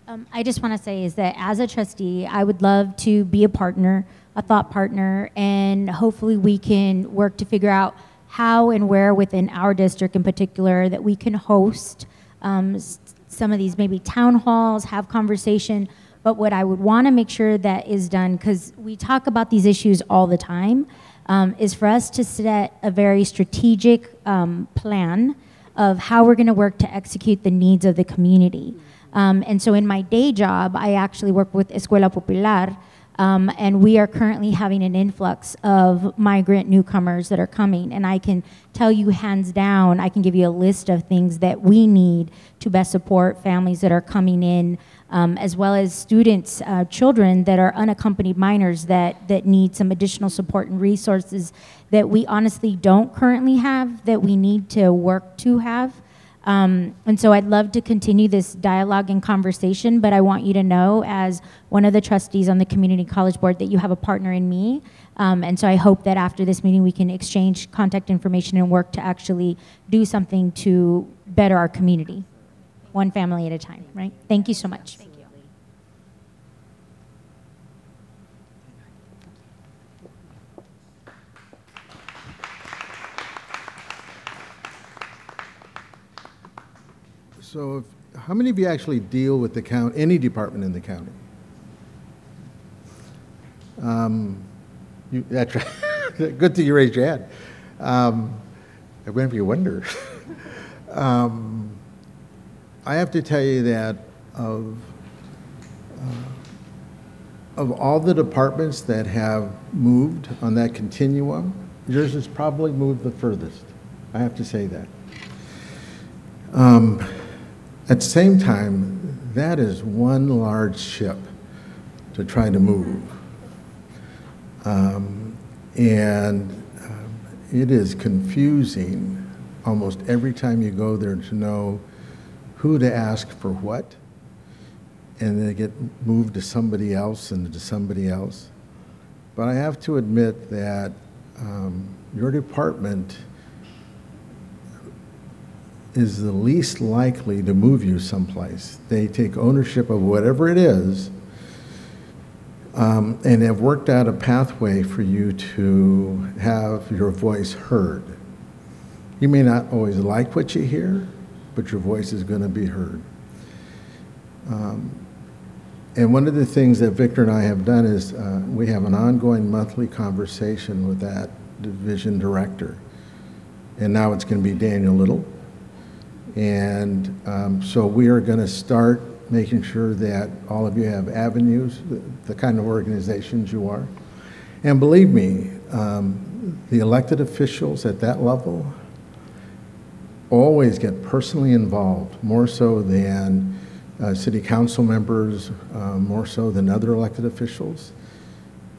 mic. I just want to say is that as a trustee, I would love to be a partner, a thought partner, and hopefully we can work to figure out how and where within our district in particular that we can host some of these maybe town halls, have conversation. But what I would want to make sure that is done, because we talk about these issues all the time, is for us to set a very strategic plan of how we're going to work to execute the needs of the community. And so in my day job, I actually work with Escuela Popular, and we are currently having an influx of migrant newcomers that are coming. And I can tell you hands down, I can give you a list of things that we need to best support families that are coming in, as well as students, children that are unaccompanied minors that need some additional support and resources that we honestly don't currently have, that we need to work to have. And so I'd love to continue this dialogue and conversation, but I want you to know as one of the trustees on the Community College Board that you have a partner in me. And so I hope that after this meeting we can exchange contact information and work to actually do something to better our community, one family at a time, right? Thank you so much. Thank you. So how many of you actually deal with the county, any department in the county? That's right. Good that you raised your hand. Whenever you wonder. I have to tell you that of all the departments that have moved on that continuum, yours has probably moved the furthest. I have to say that. At the same time, that is one large ship to try to move. It is confusing almost every time you go there to know who to ask for what, and they get moved to somebody else and to somebody else. But I have to admit that your department is the least likely to move you someplace. They take ownership of whatever it is, and have worked out a pathway for you to have your voice heard. You may not always like what you hear, but your voice is going to be heard. And one of the things that Victor and I have done is we have an ongoing monthly conversation with that division director. And now it's going to be Daniel Little. And so we are going to start making sure that all of you have avenues, the kind of organizations you are. And believe me, the elected officials at that level always get personally involved, more so than city council members, more so than other elected officials,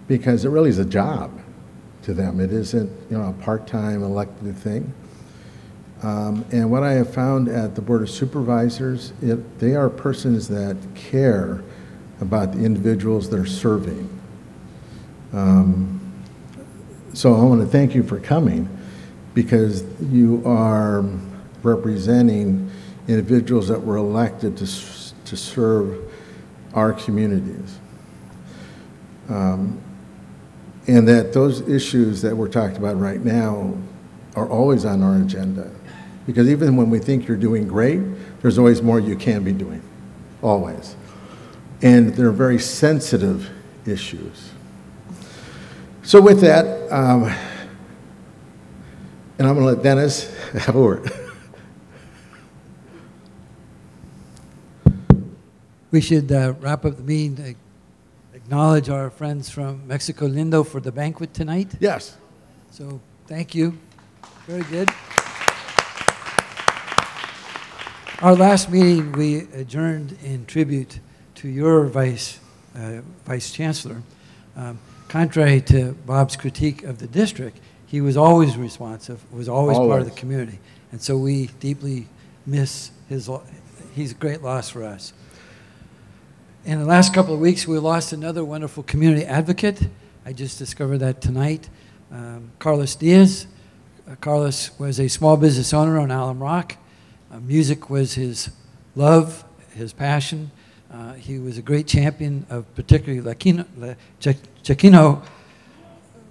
because it really is a job to them. It isn't, a part-time elected thing. And what I have found at the Board of Supervisors, they are persons that care about the individuals they're serving. So I want to thank you for coming, because you are representing individuals that were elected to serve our communities. And that those issues that we're talking about right now are always on our agenda. Because even when we think you're doing great, there's always more you can be doing, always. And they're very sensitive issues. So with that, and I'm going to let Dennis have a word. We should wrap up the meeting to acknowledge our friends from Mexico Lindo for the banquet tonight. Yes. So thank you. Very good. Our last meeting, we adjourned in tribute to your Vice Chancellor. Contrary to Bob's critique of the district, he was always responsive, was always part of the community. And so we deeply miss he's a great loss for us. In the last couple of weeks, we lost another wonderful community advocate. I just discovered that tonight. Carlos Diaz. Carlos was a small business owner on Alum Rock. Music was his love, his passion. He was a great champion of particularly Chicano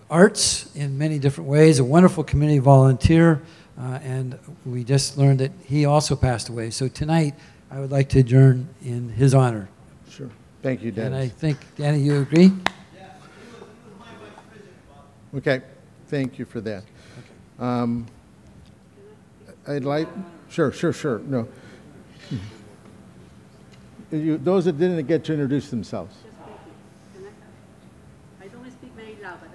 arts in many different ways, a wonderful community volunteer, and we just learned that he also passed away. So tonight, I would like to adjourn in his honor. Sure. Thank you, Dennis. And I think, Danny, you agree? Okay. Thank you for that. I'd like, sure. No. Those that didn't get to introduce themselves. I don't speak very loud, but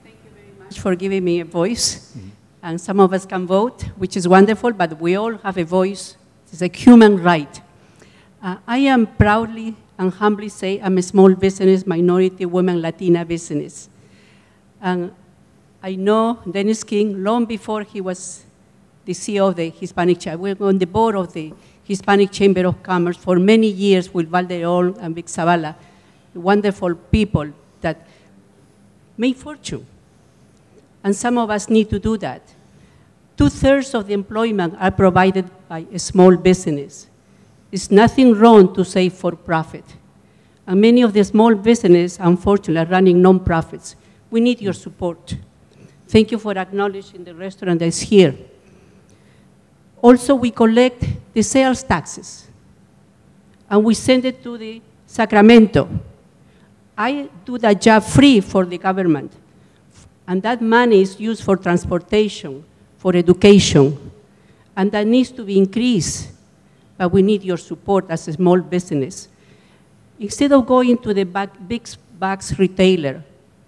thank you very much for giving me a voice. And some of us can vote, which is wonderful, but we all have a voice. It's a human right. I am proudly and humbly say I'm a small business, minority woman, Latina business. And I know Dennis King long before he was the CEO of the Hispanic Chamber. We were on the board of the Hispanic Chamber of Commerce for many years with Valdeol and Vic Zavala, wonderful people that made fortune. And some of us need to do that. 2/3 of the employment are provided by a small business. There's nothing wrong to say for profit. And many of the small businesses, unfortunately, are running non-profits. We need your support. Thank you for acknowledging the restaurant that's here. Also, we collect the sales taxes, and we send it to the Sacramento. I do that job free for the government, and that money is used for transportation, for education, and that needs to be increased, but we need your support as a small business. Instead of going to the big box retailer,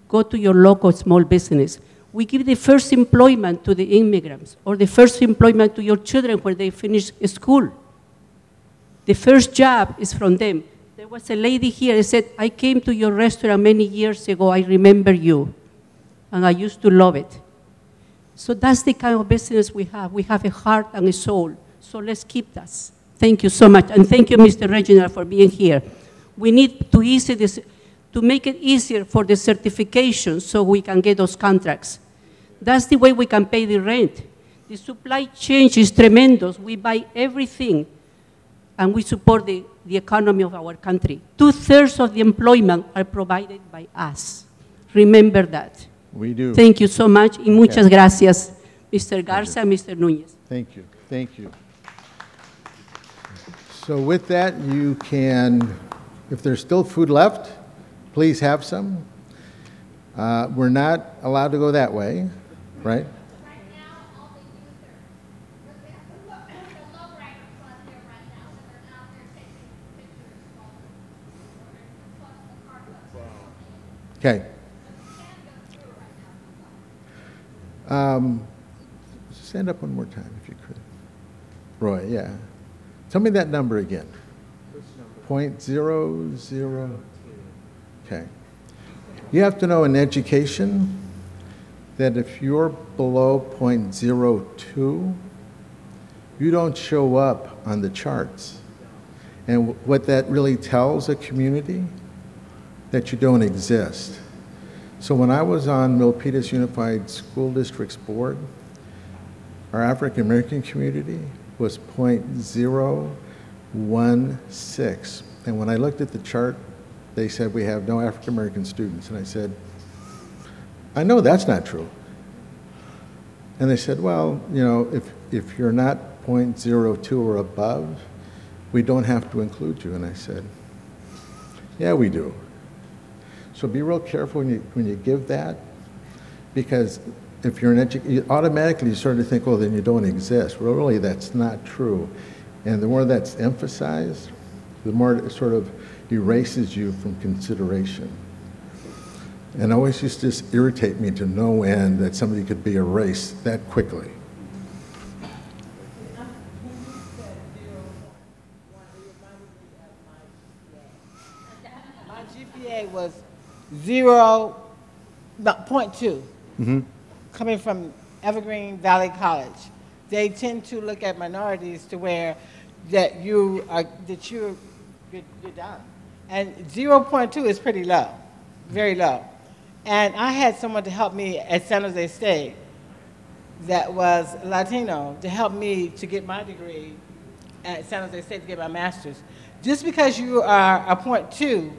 go to your local small business. We give the first employment to the immigrants, or the first employment to your children when they finish school. The first job is from them. There was a lady here who said, I came to your restaurant many years ago. I remember you. And I used to love it. So that's the kind of business we have. We have a heart and a soul. So let's keep that. Thank you so much. And thank you, Mr. Reginald, for being here. We need to ease this, to make it easier for the certification so we can get those contracts. That's the way we can pay the rent. The supply chain is tremendous. We buy everything, and we support the economy of our country. 2/3 of the employment are provided by us. Remember that. We do. Thank you so much, y muchas gracias, Mr. Garza and Mr. Núñez. Thank you. Thank you. So with that, you can, if there's still food left, please have some. We're not allowed to go that way, right? Okay. Stand up one more time if you could. Roy, yeah. Tell me that number again. 0.00. Okay. You have to know in education that if you're below 0.02, you don't show up on the charts. And what that really tells a community, that you don't exist. So when I was on Milpitas Unified School District's board, our African American community was 0.016. And when I looked at the chart, they said we have no African American students. And I said, I know that's not true. And they said, well, you know, if you're not 0.02 or above, we don't have to include you. And I said, yeah, we do. So be real careful when you give that, because if you're automatically you sort of think, well, then you don't exist. Well, really, that's not true. And the more that's emphasized, the more it sort of erases you from consideration. And it always used to just irritate me to no end that somebody could be erased that quickly. My GPA was 0.2. Coming from Evergreen Valley College. They tend to look at minorities to where that you're down. And 0.2 is pretty low, very low. And I had someone to help me at San Jose State that was Latino to help me to get my degree at San Jose State to get my master's. Just because you are a 0.2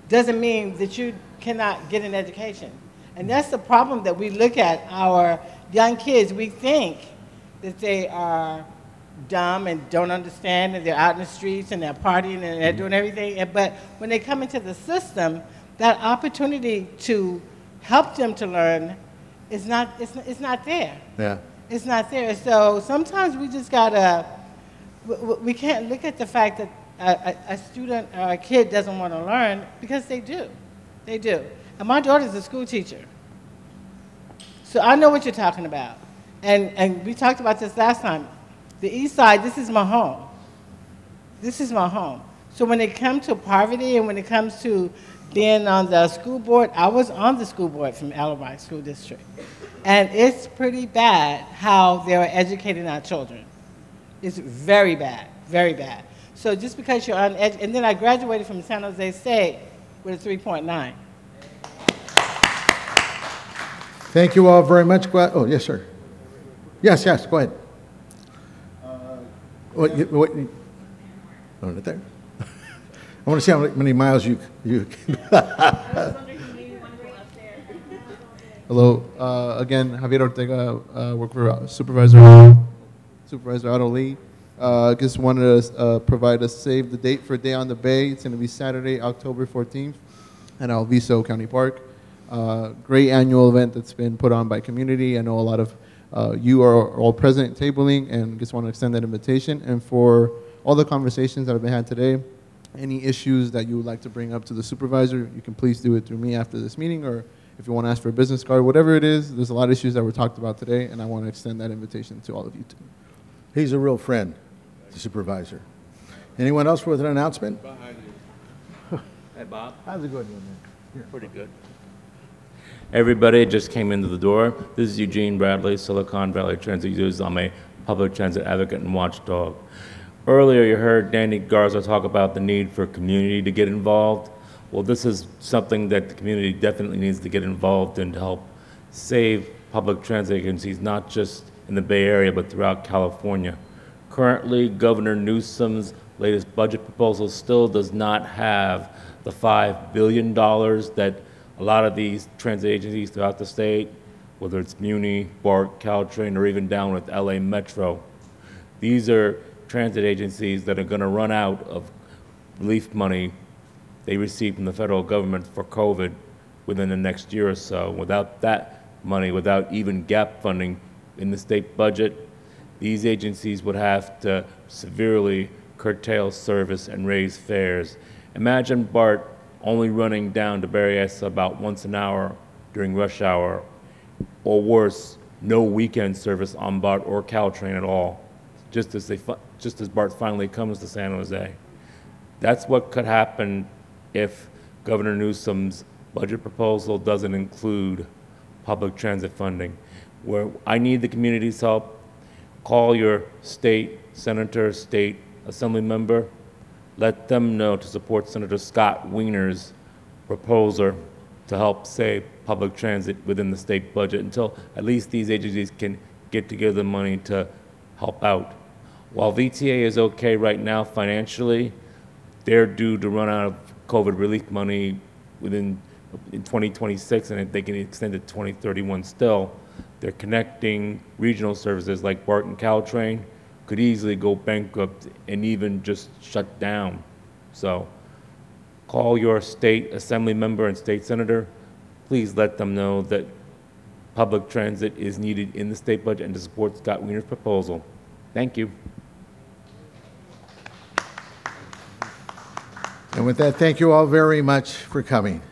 doesn't mean that you cannot get an education. And that's the problem that we look at our young kids. We think that they are dumb and don't understand, and they're out in the streets and they're partying and they're doing everything. But when they come into the system, that opportunity to help them to learn is not, it's not there. Yeah. It's not there. So sometimes we just gotta, we can't look at the fact that a student or a kid doesn't want to learn, because they do. They do. And my daughter's a school teacher. So I know what you're talking about. And we talked about this last time. The East Side, this is my home. This is my home. So when it comes to poverty and when it comes to being on the school board, I was on the school board from Alabama School District. And it's pretty bad how they're educating our children. It's very bad, very bad. So just because you're on edge, and then I graduated from San Jose State with a 3.9. Thank you all very much. Oh, yes, sir. Yes, yes, go ahead. Right there. I want to see how many miles you Hello, again, Javier Ortega, work for Supervisor Otto Lee. Just wanted to provide a save the date for Day on the Bay. It's going to be Saturday, October 14th at Alviso County Park. Great annual event that's been put on by community. I know a lot of you are all present tabling, and just want to extend that invitation. And for all the conversations that have been had today, any issues that you would like to bring up to the supervisor, you can please do it through me after this meeting, or if you want to ask for a business card, whatever it is. There's a lot of issues that were talked about today, and I want to extend that invitation to all of you too. He's a real friend, the supervisor. Anyone else with an announcement? Hey, Bob. How's it going, man? Here. Pretty good. Everybody just came into the door. This is Eugene Bradley, Silicon Valley Transit Users. I'm a public transit advocate and watchdog. Earlier, you heard Danny Garza talk about the need for community to get involved. Well, this is something that the community definitely needs to get involved in to help save public transit agencies, not just in the Bay Area, but throughout California. Currently, Governor Newsom's latest budget proposal still does not have the $5 billion that a lot of these transit agencies throughout the state, whether it's Muni, BART, Caltrain, or even down with LA Metro, these are transit agencies that are going to run out of relief money they received from the federal government for COVID within the next year or so. Without that money, without even gap funding in the state budget, these agencies would have to severely curtail service and raise fares. Imagine BART only running down to Berryessa about once an hour during rush hour, or worse, no weekend service on BART or Caltrain at all, just as BART finally comes to San Jose. That's what could happen if Governor Newsom's budget proposal doesn't include public transit funding. Where I need the community's help, call your state senator, state assembly member, let them know to support Senator Scott Wiener's proposal to help save public transit within the state budget until at least these agencies can get together the money to help out. While VTA is okay right now financially, they're due to run out of COVID relief money in 2026, and if they can extend it to 2031 still, they're connecting regional services like BART and Caltrain could easily go bankrupt and even just shut down. So call your state assembly member and state senator. Please let them know that public transit is needed in the state budget and to support Scott Wiener's proposal. Thank you. And with that, thank you all very much for coming.